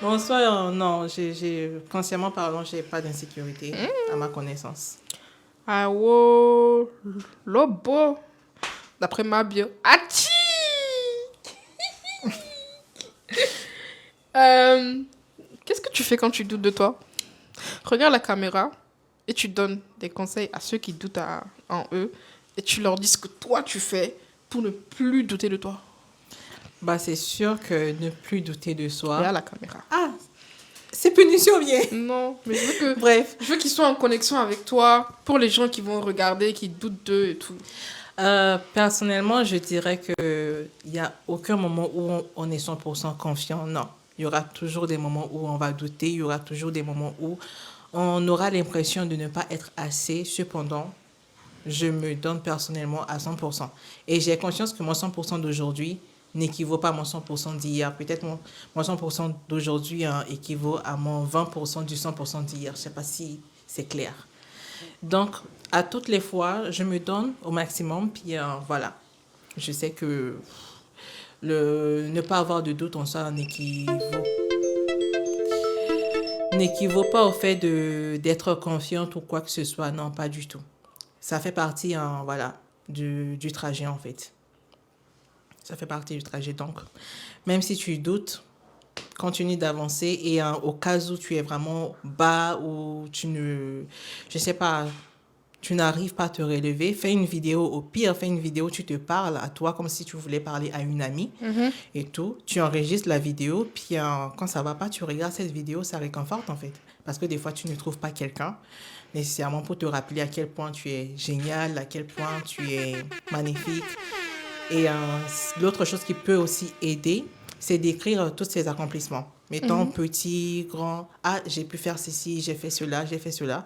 Speaker 2: Bonsoir, non, consciemment parlant, j'ai pas d'insécurité à ma connaissance.
Speaker 1: Ah, wow. Lobo. D'après ma bio. Achi. Qu'est-ce que tu fais quand tu doutes de toi? Regarde la caméra et tu donnes des conseils à ceux qui doutent en eux et tu leur dis ce que toi tu fais pour ne plus douter de toi.
Speaker 2: Bah, c'est sûr que ne plus douter de soi.
Speaker 1: Regarde la caméra.
Speaker 2: Ah, c'est punition bien.
Speaker 1: Non, mais je veux que
Speaker 2: Bref.
Speaker 1: je veux qu'ils soient en connexion avec toi pour les gens qui vont regarder, qui doutent d'eux et tout.
Speaker 2: Personnellement, je dirais qu'il n'y a aucun moment où on est 100% confiant. Non. Il y aura toujours des moments où on va douter. Il y aura toujours des moments où on aura l'impression de ne pas être assez. Cependant, je me donne personnellement à 100%. Et j'ai conscience que mon 100% d'aujourd'hui n'équivaut pas à mon 100% d'hier. Peut-être mon 100% d'aujourd'hui équivaut à mon 20% du 100% d'hier. Je ne sais pas si c'est clair. Donc, à toutes les fois, je me donne au maximum. Puis voilà, je sais que ne pas avoir de doute en soi n'équivaut pas au fait d'être confiante ou quoi que ce soit. Non, pas du tout. Ça fait partie voilà, du trajet en fait. Ça fait partie du trajet. Donc, même si tu doutes, continue d'avancer et au cas où tu es vraiment bas ou je sais pas, tu n'arrives pas à te relever, fais une vidéo. Au pire, fais une vidéo, tu te parles à toi comme si tu voulais parler à une amie et tout. Tu enregistres la vidéo, puis quand ça va pas, tu regardes cette vidéo, ça réconforte en fait. Parce que des fois, tu ne trouves pas quelqu'un nécessairement pour te rappeler à quel point tu es génial, à quel point tu es magnifique. Et l'autre chose qui peut aussi aider, c'est d'écrire tous ces accomplissements. Mettons petit, grand, ah, j'ai pu faire ceci, j'ai fait cela, j'ai fait cela.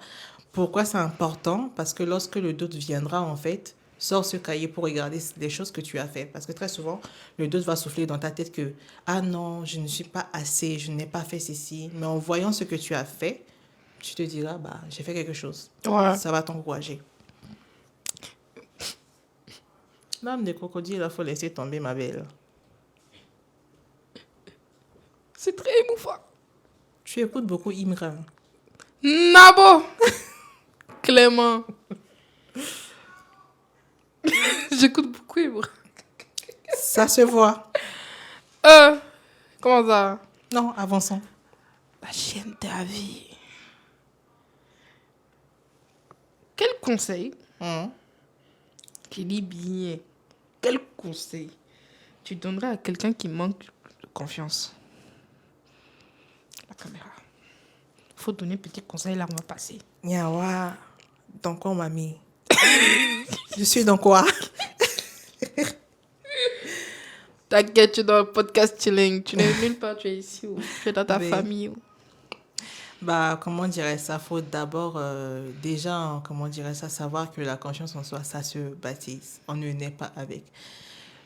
Speaker 2: Pourquoi c'est important? Parce que lorsque le doute viendra, en fait, sors ce cahier pour regarder les choses que tu as fait. Parce que très souvent, le doute va souffler dans ta tête que, ah non, je ne suis pas assez, je n'ai pas fait ceci. Mais en voyant ce que tu as fait, tu te diras, bah, j'ai fait quelque chose.
Speaker 1: Ouais.
Speaker 2: Ça va t'encourager. L'âme des crocodiles, il faut laisser tomber, ma belle.
Speaker 1: C'est très émouvant.
Speaker 2: Tu écoutes beaucoup Imran.
Speaker 1: Nabo. Clément. J'écoute beaucoup Ibra.
Speaker 2: Ça se voit.
Speaker 1: Comment ça?
Speaker 2: Non, avançons.
Speaker 1: La chienne de ta vie. Quel conseil qui dit bien, quel conseil tu donnerais à quelqu'un qui manque de confiance? La caméra. Faut donner un petit conseil, là, on va passer.
Speaker 2: Yawa, dans quoi, mamie? Je suis dans quoi?
Speaker 1: T'inquiète, tu es dans le podcast chilling. Tu n'es nulle part, tu es ici. Tu es dans ta famille.
Speaker 2: Bah, comment dirais ça? Faut d'abord, déjà, comment dirais ça, savoir que la confiance en soi, ça se baptise. On ne naît pas avec.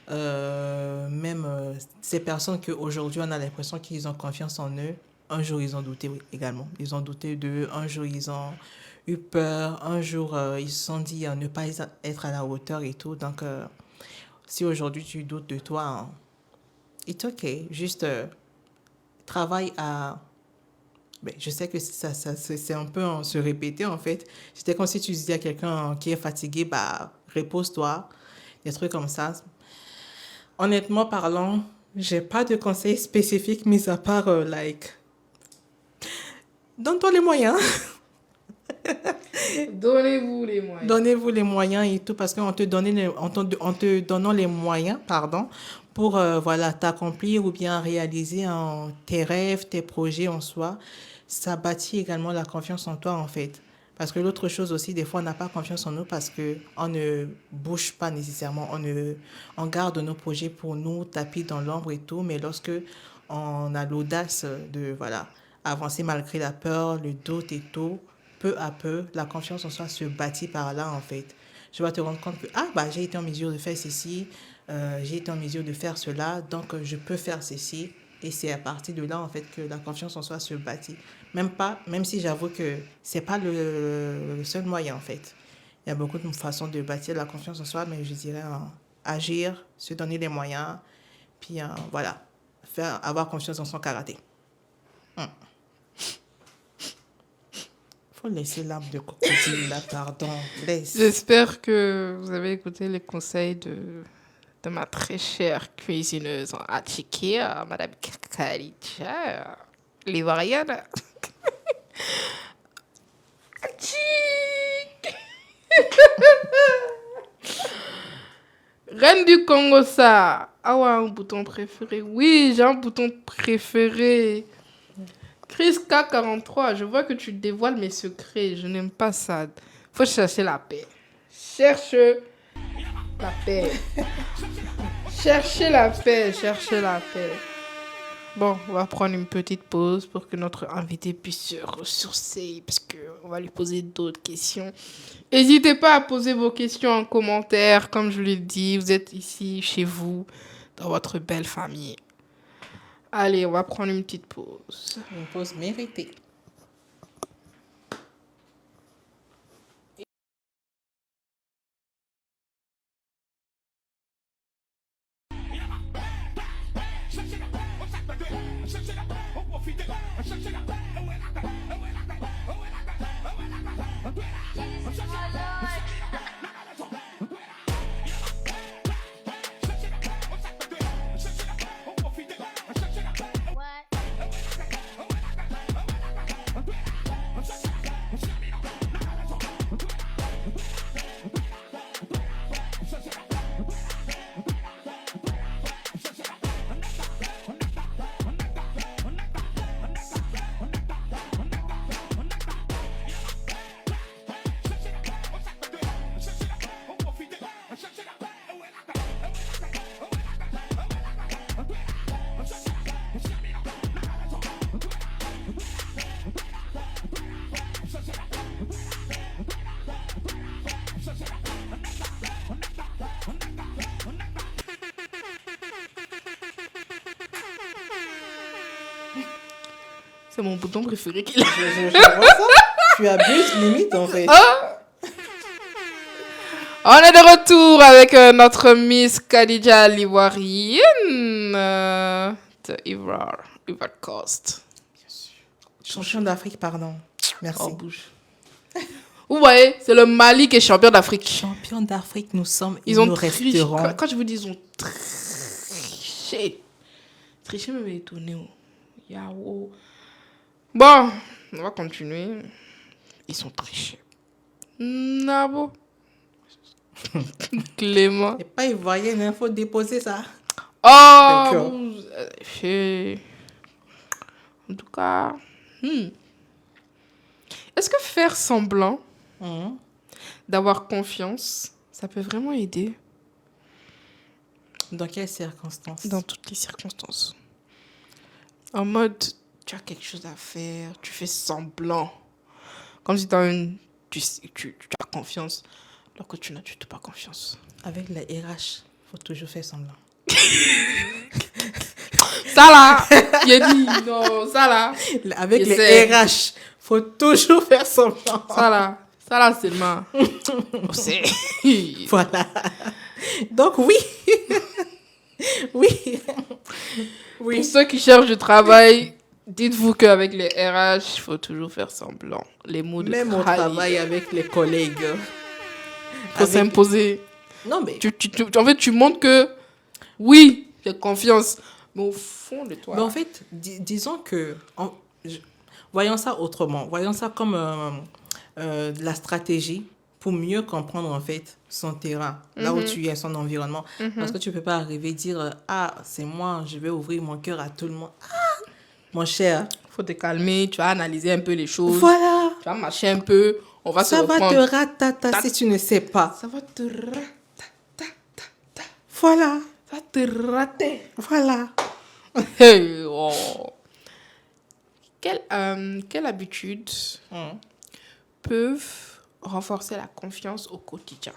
Speaker 2: Même ces personnes qu'aujourd'hui, on a l'impression qu'ils ont confiance en eux, un jour, ils ont douté également. Ils ont douté d'eux. Un jour, ils ont eu peur. Un jour, ils se sont dit ne pas être à la hauteur et tout. Donc, si aujourd'hui, tu doutes de toi, it's okay. Juste travaille à... Ben, je sais que c'est un peu se répéter, en fait. C'était comme si tu disais à quelqu'un qui est fatigué, bah, repose-toi. Des trucs comme ça. Honnêtement parlant, j'ai pas de conseils spécifiques, mis à part, donne-toi les moyens.
Speaker 1: Donnez-vous les moyens.
Speaker 2: Donnez-vous les moyens et tout, parce qu'en te donnant les moyens, pour voilà, t'accomplir ou bien réaliser tes rêves, tes projets en soi, ça bâtit également la confiance en toi, en fait. Parce que l'autre chose aussi, des fois, on n'a pas confiance en nous parce qu'on ne bouge pas nécessairement. On garde nos projets pour nous, tapis dans l'ombre et tout, mais lorsque on a l'audace de voilà, avancer malgré la peur, le doute et tout, peu à peu, la confiance en soi se bâtit par là, en fait. Tu vas te rendre compte que, j'ai été en mesure de faire ceci, j'ai été en mesure de faire cela, donc je peux faire ceci. Et c'est à partir de là, en fait, que la confiance en soi se bâtit. Même si j'avoue que c'est pas le seul moyen, en fait. Il y a beaucoup de façons de bâtir la confiance en soi, mais je dirais agir, se donner les moyens, puis voilà, avoir confiance en son karaté. Faut laisser l'arbre de crocodile là, pardon. Laisse.
Speaker 1: J'espère que vous avez écouté les conseils de ma très chère cuisineuse en Atchikia, Madame Khadija, l'Ivoirienne. Reine du Congo, ça. Ah ouais, un bouton préféré. Oui, j'ai un bouton préféré. Chris K43, je vois que tu dévoiles mes secrets. Je n'aime pas ça. Faut chercher la paix. Cherche la paix. Cherchez la paix. Cherchez la paix. Bon, on va prendre une petite pause pour que notre invité puisse se ressourcer parce qu'on va lui poser d'autres questions. N'hésitez pas à poser vos questions en commentaire. Comme je l'ai dit, vous êtes ici, chez vous, dans votre belle famille. Allez, on va prendre une petite pause.
Speaker 2: Une pause méritée.
Speaker 1: C'est mon bouton préféré qu'il a.
Speaker 2: Je vois ça. Tu abuses limite, en fait.
Speaker 1: On est de retour avec notre Miss Khadija l'Ivoirienne de Ivory Coast.
Speaker 2: Champion d'Afrique, pardon. Merci.
Speaker 1: Oh, bouge. Vous voyez, c'est le Mali qui est champion d'Afrique.
Speaker 2: Champion d'Afrique, nous sommes et
Speaker 1: Ils ont
Speaker 2: nous
Speaker 1: triché.
Speaker 2: resterons.
Speaker 1: Quand je vous dis ils ont triché. Triché me étonné. Yao. Bon, on va continuer. Ils sont trichés. Nabo. Clément.
Speaker 2: C'est pas ivoirien, il faut déposer ça.
Speaker 1: Oh,
Speaker 2: D'accord.
Speaker 1: En tout cas, est-ce que faire semblant
Speaker 2: Mhm.
Speaker 1: d'avoir confiance, ça peut vraiment aider
Speaker 2: Dans quelles circonstances?
Speaker 1: dans toutes les circonstances? En mode, tu as quelque chose à faire, tu fais semblant. Comme si tu as confiance, alors que tu n'as du tout pas confiance.
Speaker 2: Avec la RH, faut toujours faire semblant.
Speaker 1: Ça là, j'ai dit non, ça là.
Speaker 2: Avec
Speaker 1: Je
Speaker 2: les
Speaker 1: sais.
Speaker 2: RH, faut toujours faire semblant.
Speaker 1: Ça là seulement. On sait.
Speaker 2: Voilà. Donc oui. Oui.
Speaker 1: Pour
Speaker 2: Oui.
Speaker 1: ceux qui cherchent du travail, dites-vous qu'avec les RH, il faut toujours faire semblant. Les mots de
Speaker 2: Même au travail avec les collègues.
Speaker 1: Il faut
Speaker 2: Avec-
Speaker 1: s'imposer.
Speaker 2: Non, mais,
Speaker 1: En fait, tu montres que oui, j'ai confiance. Mais au fond de toi.
Speaker 2: mais en fait, disons que... voyons ça autrement. Voyons ça comme de la stratégie pour mieux comprendre en fait son terrain, là où tu es, son environnement. Parce que tu ne peux pas arriver et dire « Ah, c'est moi, je vais ouvrir mon cœur à tout le monde. » Ah, mon cher.
Speaker 1: Il faut te calmer, tu vas analyser un peu les choses.
Speaker 2: Voilà.
Speaker 1: Tu vas marcher un peu. On va
Speaker 2: Ça
Speaker 1: se
Speaker 2: va
Speaker 1: reprendre.
Speaker 2: te ratata si tu ne sais pas.
Speaker 1: Ça va te
Speaker 2: Voilà.
Speaker 1: Ça va te rater.
Speaker 2: Voilà.
Speaker 1: Hey, oh. Quelle habitude peuvent renforcer la confiance au quotidien?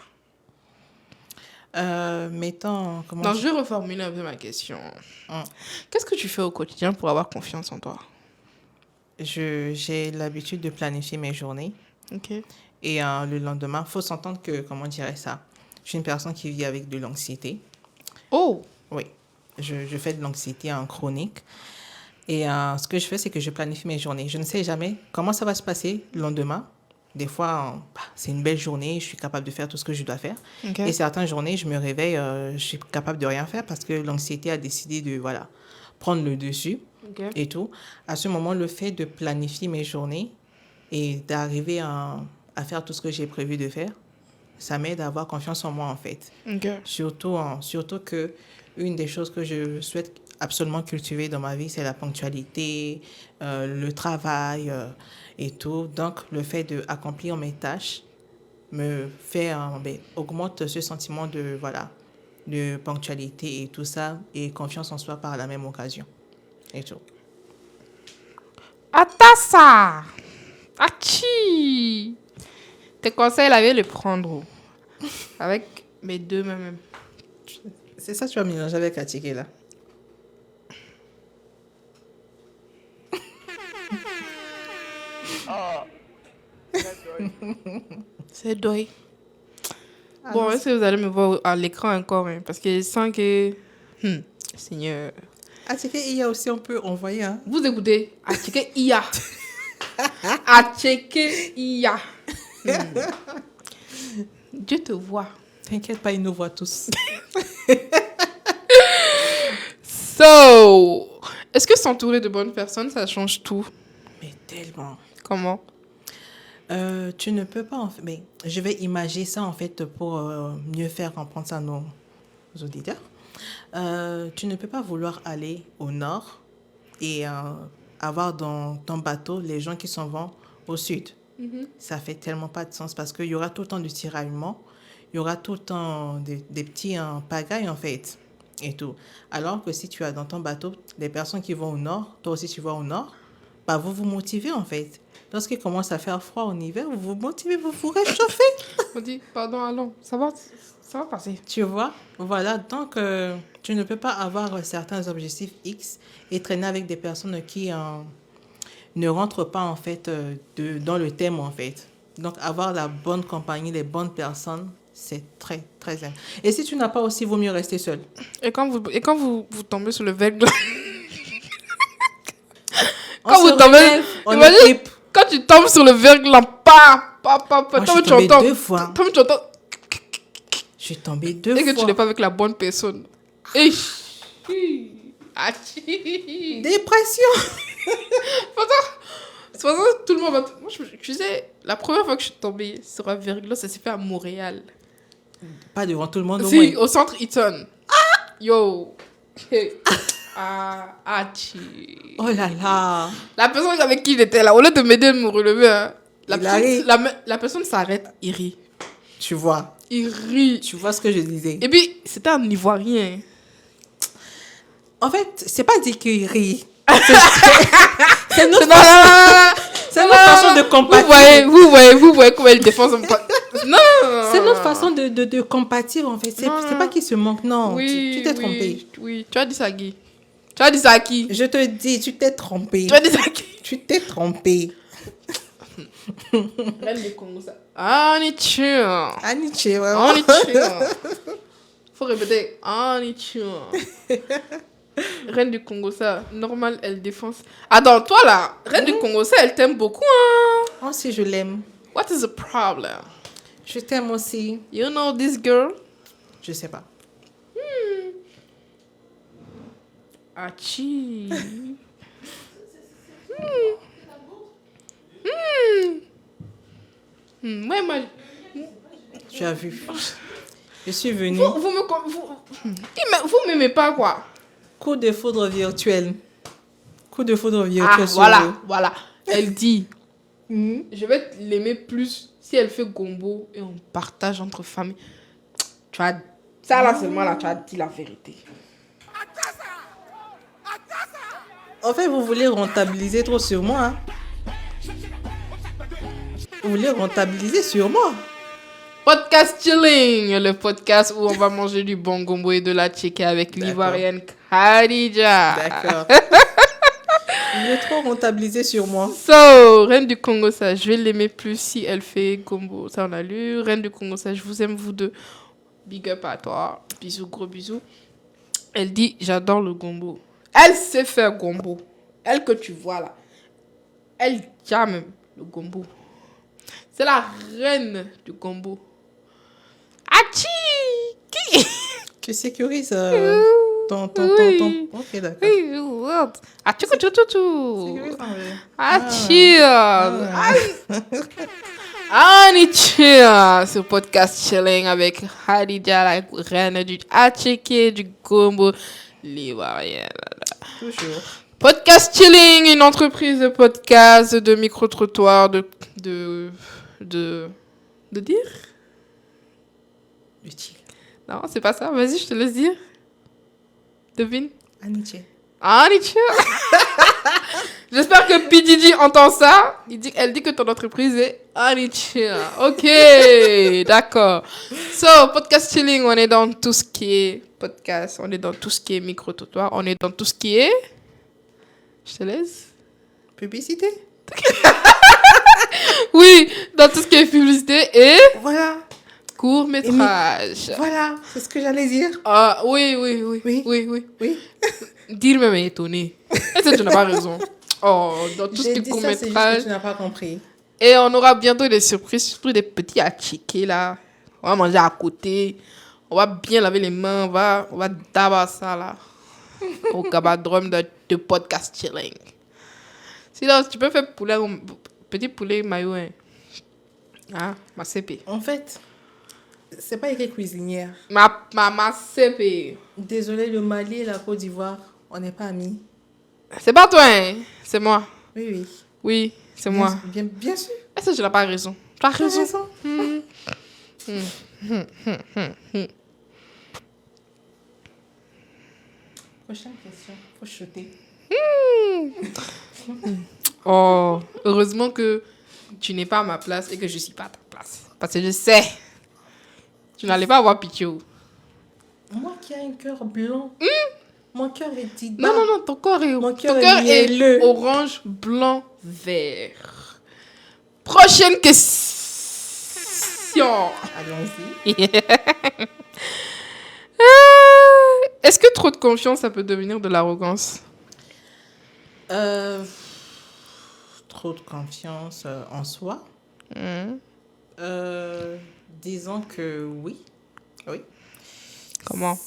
Speaker 2: Mettons, comment
Speaker 1: Non, je vais reformuler un peu ma question. Qu'est-ce que tu fais au quotidien pour avoir confiance en toi?
Speaker 2: j'ai l'habitude de planifier mes journées.
Speaker 1: Ok.
Speaker 2: Et le lendemain, il faut s'entendre que, comment dirais ça, je suis une personne qui vit avec de l'anxiété.
Speaker 1: Oh!
Speaker 2: Oui, je fais de l'anxiété en chronique. Et ce que je fais, c'est que je planifie mes journées. Je ne sais jamais comment ça va se passer le lendemain. Des fois, c'est une belle journée, je suis capable de faire tout ce que je dois faire.
Speaker 1: Ok.
Speaker 2: Et certaines journées, je me réveille, je suis capable de rien faire parce que l'anxiété a décidé de, voilà, prendre le dessus
Speaker 1: Ok.
Speaker 2: et tout. À ce moment, le fait de planifier mes journées et d'arriver à faire tout ce que j'ai prévu de faire, ça m'aide à avoir confiance en moi, en fait.
Speaker 1: Ok.
Speaker 2: Surtout que une des choses que je souhaite absolument cultiver dans ma vie, c'est la ponctualité, le travail et tout. Donc, le fait d'accomplir mes tâches me fait, augmente ce sentiment de, voilà, de ponctualité et tout ça, et confiance en soi par la même occasion. Et tout.
Speaker 1: Atassa! Achi! Tes conseils, là, je vais les prendre. Avec mes deux même.
Speaker 2: C'est ça que tu vas mélanger avec la ticket, là.
Speaker 1: C'est doy. Bon, est-ce que vous allez me voir à l'écran encore? Hein, parce que je sens que... Seigneur...
Speaker 2: À ticket, il y a aussi, on peut envoyer, hein.
Speaker 1: Vous écoutez? À checker IA. À checker IA. Dieu te voit.
Speaker 2: T'inquiète pas, ils nous voient tous.
Speaker 1: So, est-ce que s'entourer de bonnes personnes, ça change tout?
Speaker 2: Mais tellement.
Speaker 1: Comment?
Speaker 2: Tu ne peux pas, en fait, mais je vais imager ça, en fait, pour mieux faire comprendre ça à nos auditeurs. Tu ne peux pas vouloir aller au nord et avoir dans ton bateau les gens qui s'en vont au sud. Ça fait tellement pas de sens parce qu'il y aura tout le temps du tiraillement, il y aura tout le temps des petits pagailles, en fait, et tout. Alors que si tu as dans ton bateau les personnes qui vont au nord, toi aussi tu vas au nord, bah vous vous motivez, en fait. Lorsqu'il commence à faire froid en hiver, vous vous motivez, vous vous réchauffez.
Speaker 1: On dit, pardon, allons, ça va passer.
Speaker 2: Tu vois, voilà. Donc, tu ne peux pas avoir certains objectifs X et traîner avec des personnes qui ne rentre pas, en fait, dans le thème, en fait. Donc, avoir la bonne compagnie, les bonnes personnes, c'est très, très important. Et si tu n'as pas aussi, vaut mieux rester seul.
Speaker 1: Et quand vous tombez sur le verglas,
Speaker 2: On
Speaker 1: quand
Speaker 2: se
Speaker 1: vous tombez,
Speaker 2: relève, on
Speaker 1: imagine,
Speaker 2: équipe.
Speaker 1: quand tu tombes sur le verglas,
Speaker 2: Moi, je suis tombée 2 fois.
Speaker 1: tu entends,
Speaker 2: Je suis tombée 2
Speaker 1: et que
Speaker 2: fois.
Speaker 1: tu n'es pas avec la bonne personne. Et Achi.
Speaker 2: Dépression.
Speaker 1: C'est pour ça que tout le monde va. Moi, je sais, la première fois que je suis tombée sur un verglas, ça s'est fait à Montréal.
Speaker 2: Pas devant tout le monde, au
Speaker 1: Si,
Speaker 2: moins.
Speaker 1: au centre Eaton. Yo. Achi.
Speaker 2: Oh là là.
Speaker 1: La personne avec qui j'étais là, au lieu de m'aider à me relever, hein,
Speaker 2: Il arrive.
Speaker 1: la personne s'arrête, il rit.
Speaker 2: Tu vois.
Speaker 1: Il rit.
Speaker 2: Tu vois ce que je disais.
Speaker 1: Et puis, c'était un Ivoirien.
Speaker 2: En fait, c'est pas dit qu'il rit. C'est notre
Speaker 1: Non,
Speaker 2: c'est notre façon de compatir.
Speaker 1: vous voyez comment elle défend son pote. Non.
Speaker 2: C'est notre façon de compatir, en fait. C'est
Speaker 1: Non.
Speaker 2: pas qu'il se manque, non.
Speaker 1: Oui,
Speaker 2: Tu t'es trompé.
Speaker 1: Oui, tu as dit ça à qui? Tu as dit ça à qui?
Speaker 2: Je te dis, tu t'es trompé.
Speaker 1: Tu as dit ça à qui?
Speaker 2: Tu t'es trompé.
Speaker 1: Reine du Congo, ça. Ah, on est chill.
Speaker 2: Aniché, vraiment.
Speaker 1: On est chill. Faut répéter. On est chill. Reine du Congo, ça. Normal, elle défonce. Attends, toi là, Reine du Congo, ça, elle t'aime beaucoup, hein?
Speaker 2: Moi aussi, je l'aime.
Speaker 1: What is the problem?
Speaker 2: Je t'aime aussi.
Speaker 1: You know this girl?
Speaker 2: Je sais pas.
Speaker 1: Achi. Ouais, moi.
Speaker 2: Tu as vu. Je suis venue.
Speaker 1: Vous m'aimez pas, quoi.
Speaker 2: Coup de foudre virtuel. Coup de foudre virtuel
Speaker 1: Ah,
Speaker 2: sur
Speaker 1: voilà. Elle dit, je vais l'aimer plus si elle fait gombo et on partage entre familles. Tu as, ça là seulement là, tu as dit la vérité.
Speaker 2: En fait, vous voulez rentabiliser trop sur moi. Hein? Vous voulez rentabiliser sur moi.
Speaker 1: Podcast Chilling, le podcast où on va manger du bon gombo et de la tchéké avec
Speaker 2: D'accord.
Speaker 1: l'Ivoirienne Khadija.
Speaker 2: D'accord. Vous voulez trop rentabiliser sur moi.
Speaker 1: So, Reine du Congo, ça, je vais l'aimer plus si elle fait gombo. Ça, on a lu. Reine du Congo, ça, je vous aime, vous deux. Big up à toi. Bisous, gros bisous. Elle dit, j'adore le gombo. Elle sait faire gombo. Elle que tu vois là. Elle jamme le gombo. C'est la reine du gombo. Achi! Qui?
Speaker 2: Tu sécurises ton.
Speaker 1: Oui.
Speaker 2: Ok, d'accord.
Speaker 1: Oui, what? Achi, tout.
Speaker 2: Sécurise ton verre.
Speaker 1: Achi! On est chill sur podcast chilling avec Khadija, la reine du Atcheke, du gombo, l'Ivoirienne.
Speaker 2: Toujours.
Speaker 1: Podcast chilling, une entreprise de podcast, de micro-trottoir, de dire?
Speaker 2: Utile.
Speaker 1: Non, c'est pas ça. Vas-y, je te laisse dire. Devine.
Speaker 2: Amitié.
Speaker 1: Ah, on est chill. J'espère que PDG entend ça. Elle dit que ton entreprise est on est chill. Ok, d'accord. So, podcast chilling, on est dans tout ce qui est podcast, on est dans tout ce qui est micro-trottoir, on est dans tout ce qui est... Je te laisse.
Speaker 2: Publicité.
Speaker 1: Oui, dans tout ce qui est publicité et
Speaker 2: Voilà.
Speaker 1: court-métrage.
Speaker 2: Voilà, c'est ce que j'allais dire.
Speaker 1: Ah, oui.
Speaker 2: Oui.
Speaker 1: Dire même est étonné. Est-ce que tu n'as pas raison? Oh, dans tout ce qui
Speaker 2: J'ai
Speaker 1: est
Speaker 2: dit ça, c'est juste
Speaker 1: court-métrage.
Speaker 2: que tu n'as pas compris.
Speaker 1: Et on aura bientôt des surprises, surtout des petits atchiqués là. On va manger à côté. On va bien laver les mains. On va dabar ça là. Au cabadrum de podcast chilling. Sinon, tu peux faire petit poulet mayo. Hein. Ah, ma CP.
Speaker 2: En fait, c'est pas écrit cuisinière.
Speaker 1: Ma CP.
Speaker 2: Désolée, le Mali et la Côte d'Ivoire, on n'est pas amis.
Speaker 1: C'est pas toi, hein. C'est moi.
Speaker 2: Oui.
Speaker 1: Oui, c'est moi.
Speaker 2: Bien sûr.
Speaker 1: Est-ce que je n'ai pas raison? Tu as
Speaker 2: Tu as
Speaker 1: raison.
Speaker 2: Prochaine question. Faut chuter.
Speaker 1: Oh, heureusement que tu n'es pas à ma place et que je ne suis pas à ta place. Parce que je sais, tu n'allais pas avoir pitié.
Speaker 2: Moi qui ai un cœur blanc. Mon cœur est dit
Speaker 1: Non, non, non, ton corps est,
Speaker 2: Mon
Speaker 1: ton
Speaker 2: cœur
Speaker 1: cœur
Speaker 2: est
Speaker 1: est
Speaker 2: mielleux.
Speaker 1: orange, blanc, vert. Prochaine question.
Speaker 2: Allons-y.
Speaker 1: Est-ce que trop de confiance, ça peut devenir de l'arrogance?
Speaker 2: Trop de confiance en soi.
Speaker 1: Hmm.
Speaker 2: Disons que oui. Oui.
Speaker 1: Comment?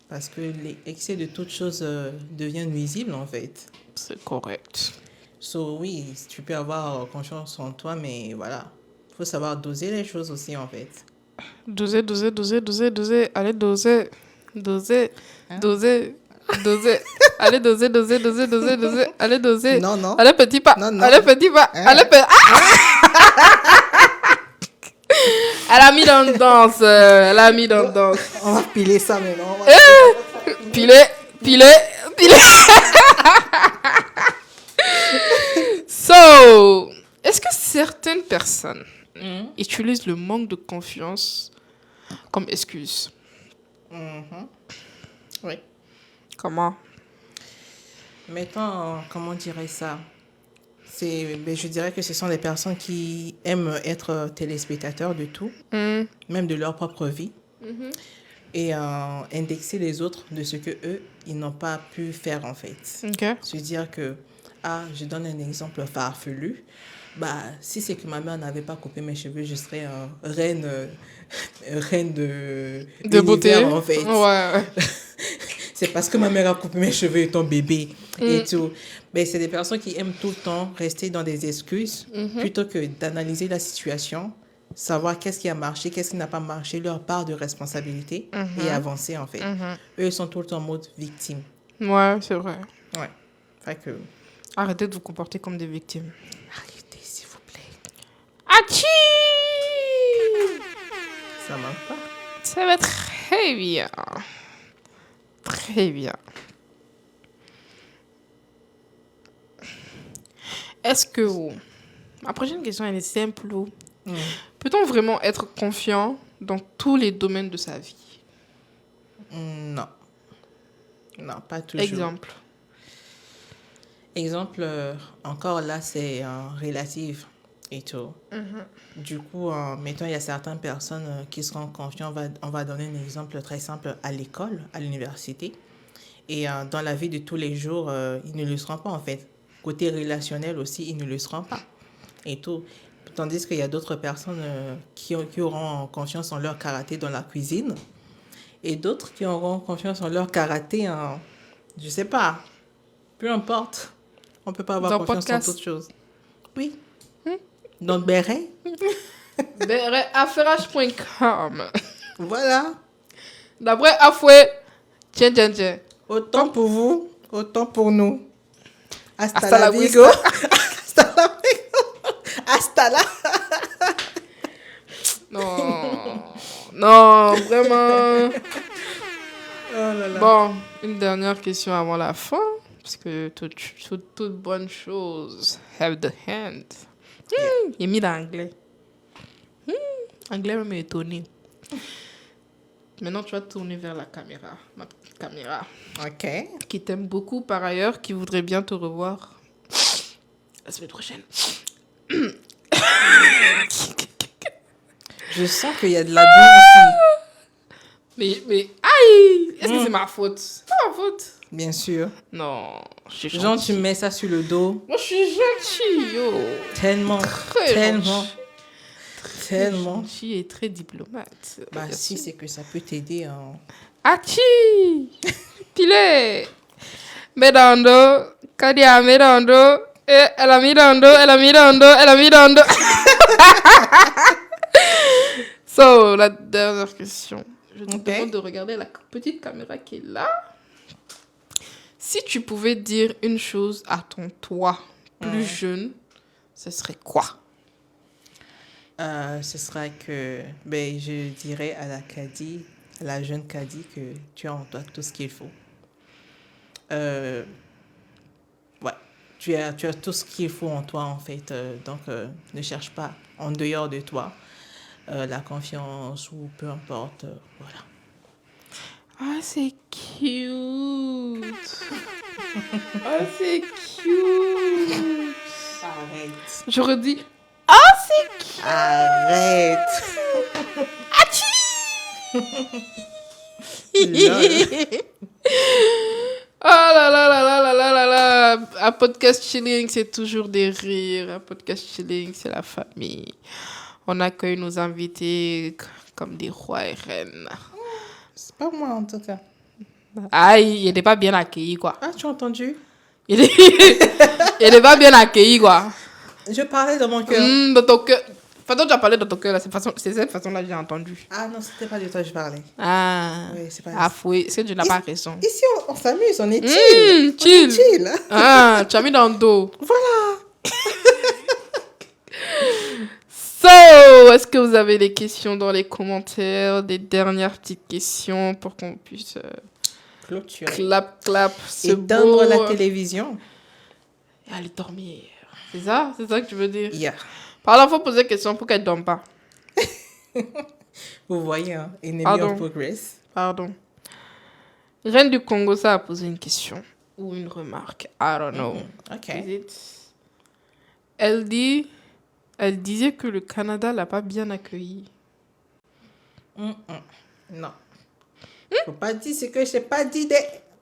Speaker 2: Parce que l'excès de toute chose devient nuisible, en fait.
Speaker 1: C'est correct.
Speaker 2: So, oui, tu peux avoir confiance en toi, mais voilà. Il faut savoir doser les choses aussi, en fait.
Speaker 1: Doser, doser, doser, doser, doser. Allez, doser. Doser.
Speaker 2: Hein?
Speaker 1: Doser. Doser. Allez, doser, doser, doser, doser, doser. Allez, doser.
Speaker 2: Non, non.
Speaker 1: Allez, petit pas.
Speaker 2: Non, non.
Speaker 1: Allez, petit pas.
Speaker 2: Hein?
Speaker 1: Allez, petit... Elle a mis dans le danse. Elle a mis dans le danse.
Speaker 2: On va piler ça maintenant.
Speaker 1: Piler, piler, piler. So, est-ce que certaines personnes utilisent le manque de confiance comme excuse?
Speaker 2: Oui.
Speaker 1: Comment?
Speaker 2: Mettons, comment on dirait ça? Je dirais que ce sont des personnes qui aiment être téléspectateurs de tout, même de leur propre vie, et indexer les autres de ce que eux ils n'ont pas pu faire en fait.
Speaker 1: Ok.
Speaker 2: Se dire que, je donne un exemple farfelu. Si c'est que ma mère n'avait pas coupé mes cheveux, je serais reine de
Speaker 1: beauté.
Speaker 2: l'univers, en fait.
Speaker 1: Ouais.
Speaker 2: C'est parce que ma mère a coupé mes cheveux étant bébé et tout. Mais c'est des personnes qui aiment tout le temps rester dans des excuses plutôt que d'analyser la situation, savoir qu'est-ce qui a marché, qu'est-ce qui n'a pas marché, leur part de responsabilité et avancer en fait. Eux, ils sont tout le temps en mode victime.
Speaker 1: Ouais, c'est vrai.
Speaker 2: Ouais. Fait que...
Speaker 1: Arrêtez de vous comporter comme des victimes.
Speaker 2: Arrêtez, s'il vous plaît.
Speaker 1: Achi!
Speaker 2: Ça manque pas.
Speaker 1: Ça va très bien. Très bien. Est-ce que... Ma prochaine question, elle est simple. Peut-on vraiment être confiant dans tous les domaines de sa vie?
Speaker 2: Non. Non, pas toujours. Exemple, encore là, c'est relatif et tout. Du coup, mettons, il y a certaines personnes qui seront confiantes. On va donner un exemple très simple à l'école, à l'université. Et dans la vie de tous les jours, ils ne le seront pas en fait. Côté relationnel aussi, ils ne le seront pas. Et tout. Tandis qu'il y a d'autres personnes qui auront confiance en leur karaté dans la cuisine. Et d'autres qui auront confiance en leur karaté en... Je sais pas. Peu importe. On ne peut pas avoir
Speaker 1: dans
Speaker 2: confiance
Speaker 1: podcast.
Speaker 2: en toute chose. Oui. Dans le béret.
Speaker 1: Affairage.com.
Speaker 2: Voilà.
Speaker 1: D'après Afoué, tiens, tiens, tiens.
Speaker 2: Autant pour vous, autant pour nous. Hasta
Speaker 1: la
Speaker 2: la vigo. Hasta la vigo. Hasta la...
Speaker 1: Non. Non, vraiment.
Speaker 2: Oh là là.
Speaker 1: Bon, une dernière question avant la fin. Parce que toute bonne chose have the hand. Il est mis l'anglais. Anglais même est étonné. Maintenant, tu vas tourner vers la caméra. Ma petite caméra.
Speaker 2: OK.
Speaker 1: Qui t'aime beaucoup par ailleurs, qui voudrait bien te revoir la semaine prochaine.
Speaker 2: Je sens qu'il y a de l'abus ici.
Speaker 1: Mais aïe! Est-ce que c'est ma faute? C'est pas ma faute.
Speaker 2: Bien sûr.
Speaker 1: Non, je suis
Speaker 2: Genre,
Speaker 1: gentille.
Speaker 2: tu mets ça sur le dos.
Speaker 1: Moi, je suis gentille, yo.
Speaker 2: Tellement,
Speaker 1: Très
Speaker 2: tellement,
Speaker 1: gentil.
Speaker 2: tellement.
Speaker 1: Gentil et très diplomate.
Speaker 2: Bah, si, c'est que ça peut t'aider en...
Speaker 1: Achi! Pile! Medando, Kadia medando, et elle a mis dans le dos, elle a mis dans le dos, elle a mis dans le dos. So, la dernière question. Je te demande de regarder la petite caméra qui est là. Si tu pouvais dire une chose à ton toi plus jeune, ce serait quoi?
Speaker 2: Ce serait que... Ben, je dirais à la Kadi, à la jeune Kadi, que tu as en toi tout ce qu'il faut. Ouais. Tu as tout ce qu'il faut en toi, en fait. Donc, ne cherche pas en dehors de toi la confiance ou peu importe. Voilà.
Speaker 1: Ah, c'est cute. Oh, c'est cute.
Speaker 2: Arrête.
Speaker 1: J'aurais dit, oh, c'est cute.
Speaker 2: Arrête.
Speaker 1: Oh là là là là là là là là. Un podcast chilling, c'est toujours des rires. Un podcast chilling, c'est la famille. On accueille nos invités comme des rois et reines.
Speaker 2: C'est pas moi en tout cas.
Speaker 1: Aïe, il n'est pas bien accueilli, quoi.
Speaker 2: Ah, tu as entendu?
Speaker 1: Il n'est pas bien accueilli, quoi.
Speaker 2: Je parlais dans mon cœur.
Speaker 1: Dans ton cœur. Enfin, tu as parlé dans ton cœur, là. C'est cette façon-là que j'ai entendu.
Speaker 2: Ah non, c'était pas de toi que je parlais.
Speaker 1: Ah.
Speaker 2: Oui, c'est pas
Speaker 1: Ah, fouet. C'est que tu n'as pas raison.
Speaker 2: Ici, on s'amuse, on est chill. On
Speaker 1: Chill.
Speaker 2: est chill.
Speaker 1: Ah, tu as mis dans le dos.
Speaker 2: Voilà.
Speaker 1: So, est-ce que vous avez des questions dans les commentaires, des dernières petites questions pour qu'on puisse
Speaker 2: Clôture.
Speaker 1: clap, se
Speaker 2: Éteindre la télévision.
Speaker 1: et aller dormir. C'est ça que tu veux dire?
Speaker 2: Yeah.
Speaker 1: Par là, il faut poser des questions pour qu'elle ne dorme pas.
Speaker 2: Vous voyez, hein? Enemy
Speaker 1: Pardon.
Speaker 2: of Progress.
Speaker 1: Pardon. Reine du Congo, ça a posé une question ou une remarque. I don't know.
Speaker 2: Ok.
Speaker 1: Is it? Elle disait que le Canada l'a pas bien accueilli.
Speaker 2: Non. Faut pas dire ce que j'ai pas dit.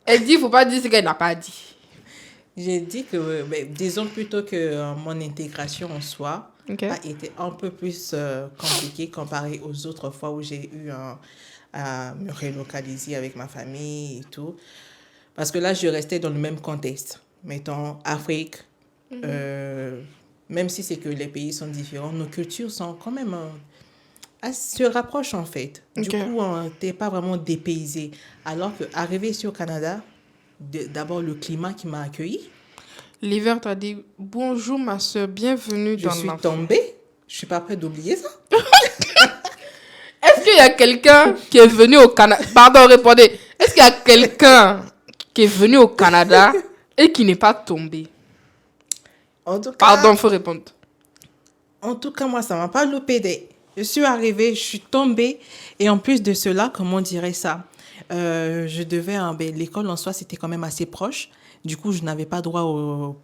Speaker 1: Elle dit, faut pas dire ce qu'elle n'a pas dit.
Speaker 2: J'ai dit que, disons plutôt que mon intégration en soi
Speaker 1: Ok.
Speaker 2: a été un peu plus compliquée comparée aux autres fois où j'ai eu à me relocaliser avec ma famille et tout. Parce que là, je restais dans le même contexte. Mettons, Afrique, même si c'est que les pays sont différents, nos cultures sont quand même... elles se rapprochent en fait. Du
Speaker 1: Ok.
Speaker 2: coup, t'es pas vraiment dépaysé. Alors qu'arriver ici au Canada, d'abord le climat qui m'a accueilli,
Speaker 1: L'hiver t'a dit, bonjour ma soeur, bienvenue
Speaker 2: je
Speaker 1: dans
Speaker 2: suis
Speaker 1: l'enfant.
Speaker 2: tombée. Je suis pas prête d'oublier ça.
Speaker 1: Est-ce qu'il y a quelqu'un qui est venu au Canada? Pardon, répondez. Est-ce qu'il y a quelqu'un qui est venu au Canada et qui n'est pas tombé?
Speaker 2: En tout cas,
Speaker 1: Pardon, faut répondre.
Speaker 2: En tout cas, moi, ça m'a pas loupé. Je suis arrivée, je suis tombée. Et en plus de cela, comment on dirait ça? Je devais... l'école en soi, c'était quand même assez proche. Du coup, je n'avais pas droit au...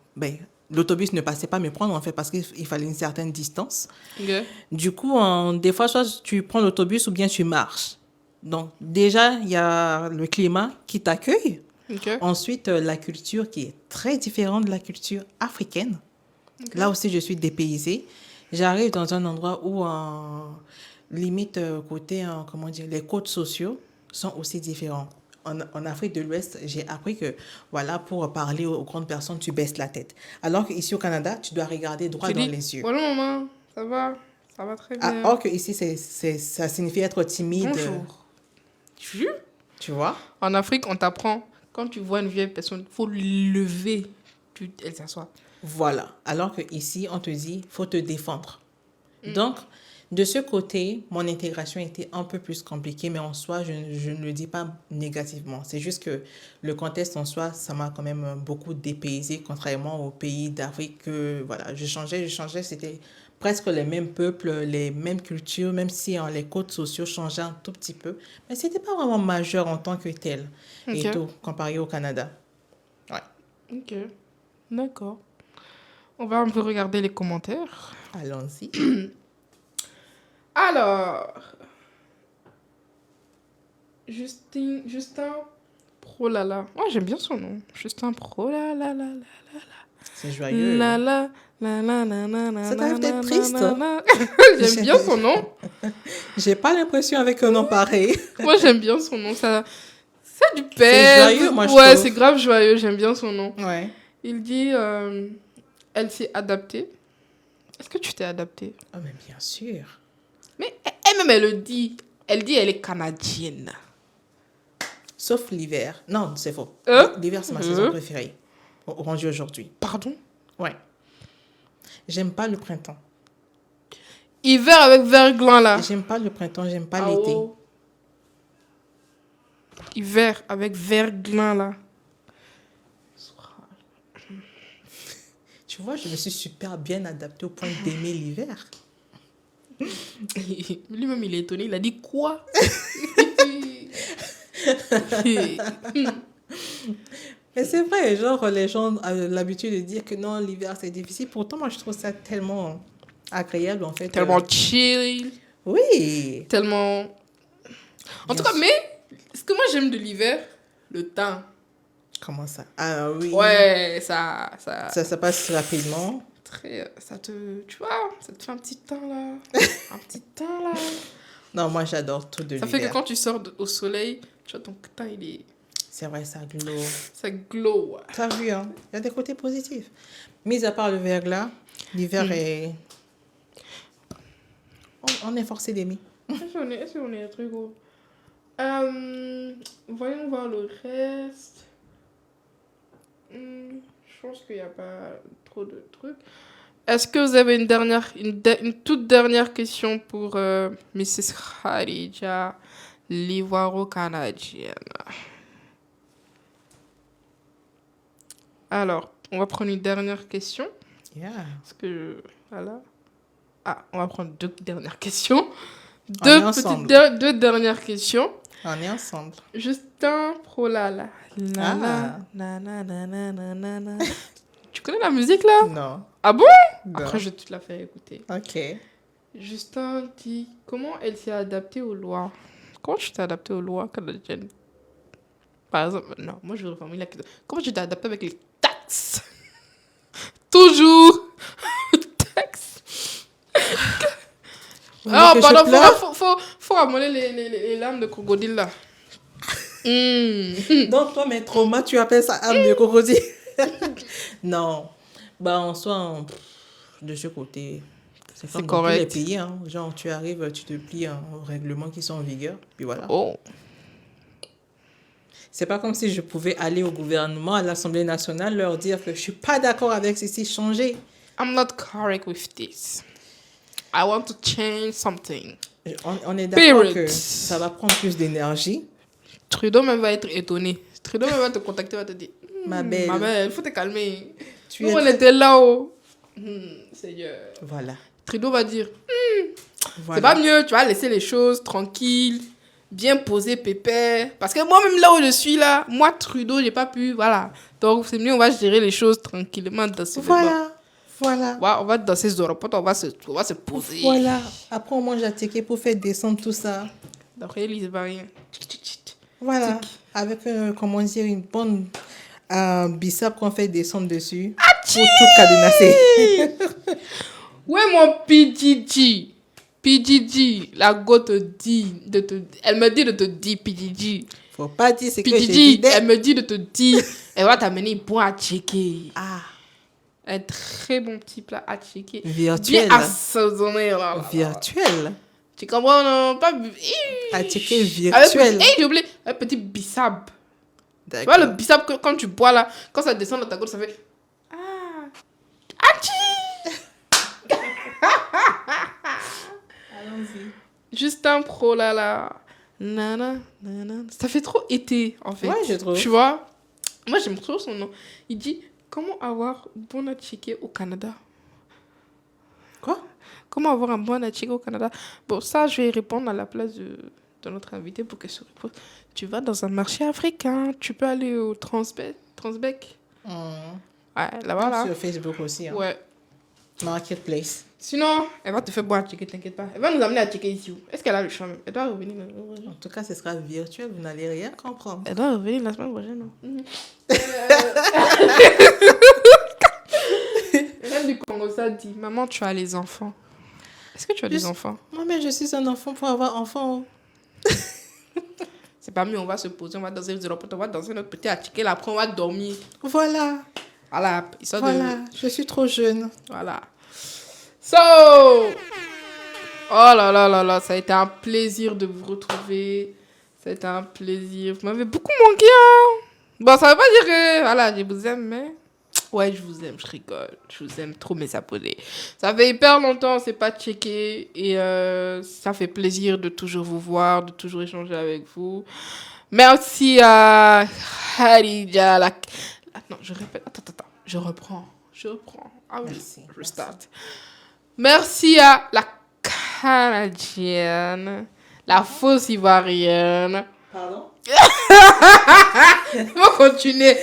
Speaker 2: l'autobus ne passait pas me prendre, en fait, parce qu'il fallait une certaine distance.
Speaker 1: Ok.
Speaker 2: Du coup, des fois, soit tu prends l'autobus ou bien tu marches. Donc, déjà, il y a le climat qui t'accueille.
Speaker 1: Ok.
Speaker 2: Ensuite, la culture qui est très différente de la culture africaine. Là aussi, je suis dépaysée. J'arrive dans un endroit où, limite, côté, comment dire, les codes sociaux sont aussi différents. En Afrique de l'Ouest, j'ai appris que, voilà, pour parler aux grandes personnes, tu baisses la tête. Alors qu'ici au Canada, tu dois regarder droit
Speaker 1: Tu
Speaker 2: dans
Speaker 1: dis,
Speaker 2: les yeux.
Speaker 1: bonjour maman, ça va très bien.
Speaker 2: Alors qu'ici, ça signifie être timide.
Speaker 1: Bonjour. Tu
Speaker 2: Tu vois?
Speaker 1: En Afrique, on t'apprend, quand tu vois une vieille personne, il faut lever, elle s'assoit.
Speaker 2: Voilà. Alors qu'ici, on te dit, faut te défendre. Donc, de ce côté, mon intégration était un peu plus compliquée, mais en soi, je ne le dis pas négativement. C'est juste que le contexte en soi, ça m'a quand même beaucoup dépaysé, contrairement aux pays d'Afrique que, voilà, je changeais, c'était presque les mêmes peuples, les mêmes cultures, même si les codes sociaux changeaient un tout petit peu. Mais c'était pas vraiment majeur en tant que tel, et
Speaker 1: Ok.
Speaker 2: tout, comparé au Canada. Ouais.
Speaker 1: Ok, d'accord. On va un peu regarder les commentaires.
Speaker 2: Allons-y.
Speaker 1: Alors, Justin Prolala. Oh, j'aime bien son nom. Justin Prolala.
Speaker 2: C'est joyeux.
Speaker 1: La la la la la la la.
Speaker 2: Ça t'arrive d'être
Speaker 1: la,
Speaker 2: triste,
Speaker 1: la, la. J'aime bien son nom.
Speaker 2: J'ai pas l'impression avec un nom pareil.
Speaker 1: Moi, j'aime bien son nom. Ça a du pèse.
Speaker 2: joyeux, moi, je
Speaker 1: Ouais,
Speaker 2: trouve.
Speaker 1: c'est grave joyeux. J'aime bien son nom.
Speaker 2: Ouais.
Speaker 1: Il dit, elle s'est adaptée. Est-ce que tu t'es adaptée?
Speaker 2: Ah, mais bien sûr.
Speaker 1: Mais elle-même, elle le dit. Elle dit, elle est canadienne.
Speaker 2: Sauf l'hiver. Non, c'est faux. L'hiver, c'est ma saison préférée. Rendu aujourd'hui.
Speaker 1: Pardon?
Speaker 2: Ouais. J'aime pas le printemps.
Speaker 1: Hiver avec verglas, là.
Speaker 2: J'aime pas le printemps, j'aime pas
Speaker 1: Ah,
Speaker 2: l'été.
Speaker 1: oh. Hiver avec verglas, là.
Speaker 2: Tu vois, je me suis super bien adaptée au point d'aimer l'hiver.
Speaker 1: Lui-même, il est étonné. Il a dit quoi?
Speaker 2: Mais c'est vrai, genre, les gens ont l'habitude de dire que non, l'hiver, c'est difficile. Pourtant, moi, je trouve ça tellement agréable, en fait.
Speaker 1: Tellement chill,
Speaker 2: Oui.
Speaker 1: tellement... En
Speaker 2: Bien
Speaker 1: tout cas,
Speaker 2: sûr.
Speaker 1: mais ce que moi j'aime de l'hiver, le temps.
Speaker 2: Comment ça? Ah oui.
Speaker 1: Ouais,
Speaker 2: Ça passe rapidement.
Speaker 1: tu vois, ça te fait un petit temps là. Un petit temps là.
Speaker 2: Non, moi, j'adore tout de
Speaker 1: Ça
Speaker 2: l'hiver.
Speaker 1: fait que quand tu sors au soleil, tu vois, ton teint,
Speaker 2: C'est vrai, ça glow.
Speaker 1: ça glow. Ouais.
Speaker 2: T'as vu, hein? Il y a des côtés positifs. Mis à part le verglas, l'hiver est... On est forcé d'aimer.
Speaker 1: Est-ce qu'on est un truc gros? Voyons voir le reste. Je pense qu'il n'y a pas trop de trucs. Est-ce que vous avez une toute dernière question pour Mrs. Khadija, l'ivoiro-canadienne? Alors, on va prendre une dernière question.
Speaker 2: Yeah.
Speaker 1: Parce que, voilà. Ah, on va prendre deux dernières questions.
Speaker 2: On est ensemble.
Speaker 1: Deux dernières questions.
Speaker 2: On est ensemble.
Speaker 1: Justin Prolala.
Speaker 2: Ah.
Speaker 1: Tu connais la musique là?
Speaker 2: Non.
Speaker 1: Ah bon?
Speaker 2: Non.
Speaker 1: Après, je vais te la faire écouter.
Speaker 2: Ok.
Speaker 1: Justin dit comment elle s'est adaptée aux lois. Comment tu t'es adaptée aux lois canadiennes? Par exemple, non, moi je vais reformuler la question. Comment tu t'es adaptée avec les taxes? Toujours taxes.
Speaker 2: Vous
Speaker 1: Ah,
Speaker 2: voulez que
Speaker 1: pardon,
Speaker 2: je pleure?
Speaker 1: faut ramener les larmes de crocodile là.
Speaker 2: Donc, toi, mes traumas, tu appelles ça âme de crocodile? Non. Bah, en soi, de ce côté, c'est comme dans tous les
Speaker 1: correct.
Speaker 2: pays. Hein. Genre, tu arrives, tu te plies aux règlements qui sont en vigueur. Puis voilà.
Speaker 1: Oh.
Speaker 2: C'est pas comme si je pouvais aller au gouvernement, à l'Assemblée nationale, leur dire que je suis pas d'accord avec ceci, changer.
Speaker 1: I'm not correct with this. I want to change something.
Speaker 2: On est d'accord
Speaker 1: Period.
Speaker 2: que ça va prendre plus d'énergie.
Speaker 1: Trudeau même va être étonné. Trudeau même va te contacter, va te dire
Speaker 2: Ma belle.
Speaker 1: il faut te calmer.
Speaker 2: Tu
Speaker 1: Nous,
Speaker 2: es
Speaker 1: on
Speaker 2: très-
Speaker 1: était là-haut. Seigneur.
Speaker 2: Voilà.
Speaker 1: Trudeau va dire c'est
Speaker 2: Voilà.
Speaker 1: pas mieux, tu vas laisser les choses tranquilles, bien posées, pépère. Parce que moi-même, là où je suis, là, moi, Trudeau, j'ai pas pu, voilà. Donc, c'est mieux, on va gérer les choses tranquillement dans ce
Speaker 2: Voilà. Voilà.
Speaker 1: on va dans ces aéroports, on va se poser.
Speaker 2: Voilà. Après, on mange à ticket pour faire descendre tout ça.
Speaker 1: D'après Elise Barrien.
Speaker 2: Voilà. Avec, comment dire, une bonne bissap qu'on fait descendre dessus. Pour tout cadenasser.
Speaker 1: Ouais, mon PDG. PDG, la go te dit, elle me dit de te dire, PDG.
Speaker 2: Faut pas dire ce que j'ai
Speaker 1: PDG,
Speaker 2: dit.
Speaker 1: elle me dit de te dire, elle va t'amener un bon à checker.
Speaker 2: Ah.
Speaker 1: Un très bon petit plat à checker.
Speaker 2: Virtuel.
Speaker 1: Bien assaisonné, là.
Speaker 2: Virtuel.
Speaker 1: Tu comprends, non? Pas...
Speaker 2: À checker
Speaker 1: Avec,
Speaker 2: virtuel.
Speaker 1: j'ai oublié, un petit bissap. Tu vois,
Speaker 2: D'accord.
Speaker 1: le bissap, quand tu bois là, quand ça descend dans ta gorge, ça fait... Ah! Achi!
Speaker 2: Allons-y.
Speaker 1: Justin Pro, là. Nana, nana. Ça fait trop été, en fait.
Speaker 2: Ouais, je trouve.
Speaker 1: Tu vois? Moi, j'aime trop son nom. Il dit, comment avoir bon à checker au Canada?
Speaker 2: Quoi?
Speaker 1: Comment avoir un bon à checker au Canada? Bon, ça, je vais répondre à la place de notre invité pour qu'elle se réponde. Tu vas dans un marché africain, tu peux aller au Transbec. Ouais, là-bas, là.
Speaker 2: Sur Facebook aussi. Hein.
Speaker 1: Ouais.
Speaker 2: Marketplace.
Speaker 1: Sinon, elle va te faire boire à checker, t'inquiète pas. Elle va nous amener à checker ici. Est-ce qu'elle a le champ? Elle doit revenir.
Speaker 2: En tout cas, ce sera virtuel. Vous n'allez rien comprendre.
Speaker 1: Elle doit revenir la semaine prochaine. Non? Reine du Congo, ça dit, maman, tu as les enfants. Est-ce que tu as des enfants?
Speaker 2: Moi, mais je suis un enfant pour avoir enfant.
Speaker 1: C'est pas mieux, on va se poser, on va danser les aéroports, on va danser notre petit à checker, là, après on va dormir.
Speaker 2: Voilà.
Speaker 1: Voilà, histoire
Speaker 2: Voilà.
Speaker 1: de...
Speaker 2: Je suis trop jeune.
Speaker 1: Voilà. So, oh là là là là, ça a été un plaisir de vous retrouver. Ça a été un plaisir. Vous m'avez beaucoup manqué, hein. Bon, ça veut pas dire que, voilà, je vous aime, mais... Ouais, je vous aime, je rigole. Je vous aime trop, mes abonnés. Ça fait hyper longtemps, on s'est pas checké. Et ça fait plaisir de toujours vous voir, de toujours échanger avec vous. Merci à Khadija. Non, je répète. Attends. Je reprends. Ah oui,
Speaker 2: Merci.
Speaker 1: je start. Merci à la Canadienne, la fausse Ivoirienne.
Speaker 2: Pardon?
Speaker 1: On va continuer. continuer.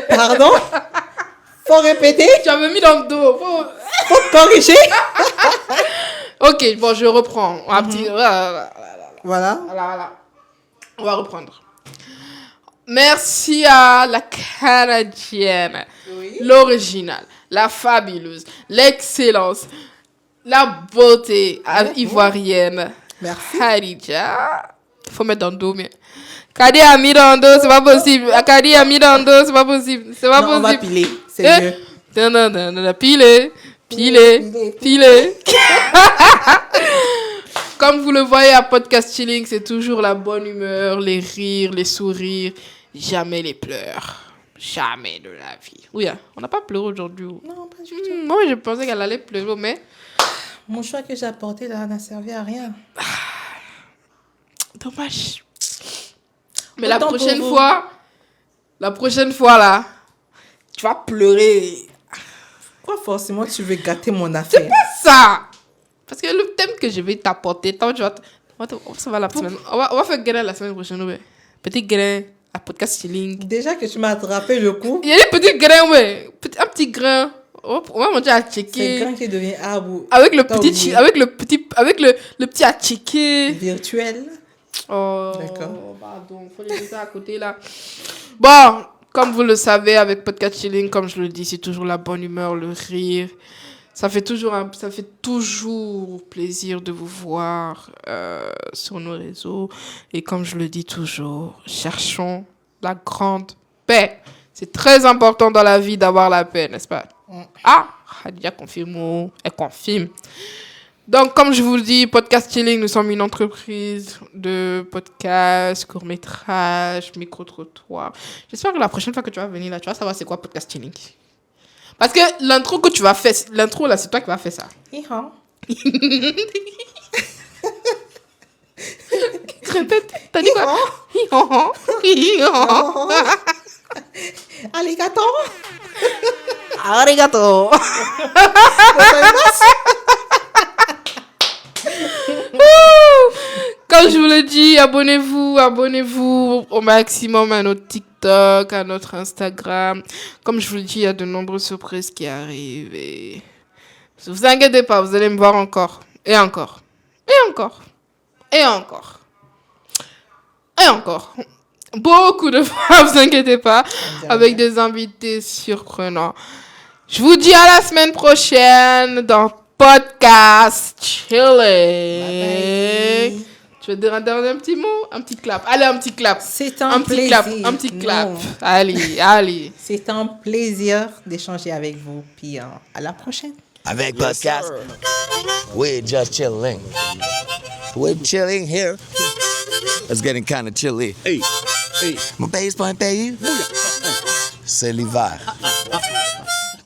Speaker 2: Pardon? Faut répéter?
Speaker 1: Tu avais mis dans le dos.
Speaker 2: Faut corriger?
Speaker 1: Ok, bon, je reprends. Un petit...
Speaker 2: Voilà.
Speaker 1: Voilà. On va reprendre. Merci à la Canadienne,
Speaker 2: Oui.
Speaker 1: l'originale, la fabuleuse, l'excellence, la beauté ivoirienne.
Speaker 2: Merci.
Speaker 1: Khadija. Faut mettre dans le dos, mais... Kadi a mis dans le dos, c'est pas possible. Kadi a mis dans le dos, c'est pas possible. C'est pas
Speaker 2: Non, on va
Speaker 1: possible.
Speaker 2: piler. C'est mieux.
Speaker 1: Piler. Comme vous le voyez à Podcast Chilling, c'est toujours la bonne humeur, les rires, les sourires, jamais les pleurs. Jamais de la vie. Oui, hein, on n'a pas pleuré aujourd'hui.
Speaker 2: Non, pas du tout.
Speaker 1: Moi, je pensais qu'elle allait pleurer, mais...
Speaker 2: Mon choix que j'ai apporté là n'a servi à rien.
Speaker 1: Dommage. Mais
Speaker 2: Autant pour vous.
Speaker 1: la prochaine fois, là, tu vas pleurer.
Speaker 2: Pourquoi forcément tu veux gâter mon affaire?
Speaker 1: Ça! Parce que le thème que je vais t'apporter, toi, tu vas... Ça va la semaine. On va faire Guérin la semaine prochaine, ouais. Petit Guérin, à Podcast Chilling.
Speaker 2: Déjà que tu m'as attrapé le coup,
Speaker 1: Il y a des petits grains, ouais. Un petit grain. On va manger à
Speaker 2: c'est
Speaker 1: checker.
Speaker 2: quand qui devient arbre
Speaker 1: Avec le
Speaker 2: T'as
Speaker 1: petit,
Speaker 2: oublié.
Speaker 1: avec le petit à checker.
Speaker 2: virtuel.
Speaker 1: Oh,
Speaker 2: D'accord.
Speaker 1: pardon, faut laisser ça à côté là. Bon, comme vous le savez, avec Podcast Chilling, comme je le dis, c'est toujours la bonne humeur, le rire. Ça fait toujours plaisir de vous voir sur nos réseaux. Et comme je le dis toujours, cherchons la grande paix. C'est très important dans la vie d'avoir la paix, n'est-ce pas? Ah, Hadia confirme, elle confirme. Donc, comme je vous le dis, Podcast Chilling, nous sommes une entreprise de podcast, court-métrage, micro-trottoir. J'espère que la prochaine fois que tu vas venir là, tu vas savoir c'est quoi Podcast Chilling. Parce que l'intro que tu vas faire, l'intro là, c'est toi qui vas faire ça.
Speaker 2: Hi-ha.
Speaker 1: Répète, t'as dit quoi?
Speaker 2: Alligator.
Speaker 1: Arigato. Comme je vous le dis, abonnez-vous au maximum à notre TikTok, à notre Instagram. Comme je vous le dis, il y a de nombreuses surprises qui arrivent. Et ne vous inquiétez pas, vous allez me voir encore. Et encore. Et encore. Et encore. Et encore. Beaucoup de fois, vous inquiétez pas. Avec des invités surprenants. Je vous dis à la semaine prochaine dans Podcast Chilling.
Speaker 2: Bye.
Speaker 1: Tu veux dire un dernier petit mot? Un petit clap. Allez, un petit clap.
Speaker 2: C'est un
Speaker 1: petit
Speaker 2: plaisir.
Speaker 1: clap. Un petit clap.
Speaker 2: Non.
Speaker 1: Allez.
Speaker 2: C'est un plaisir d'échanger avec vous. Puis à la prochaine.
Speaker 3: Avec podcast, we're just chilling. We're chilling here. It's getting kind of chilly.
Speaker 4: Hey.
Speaker 3: Mon bass point pays, c'est l'hiver.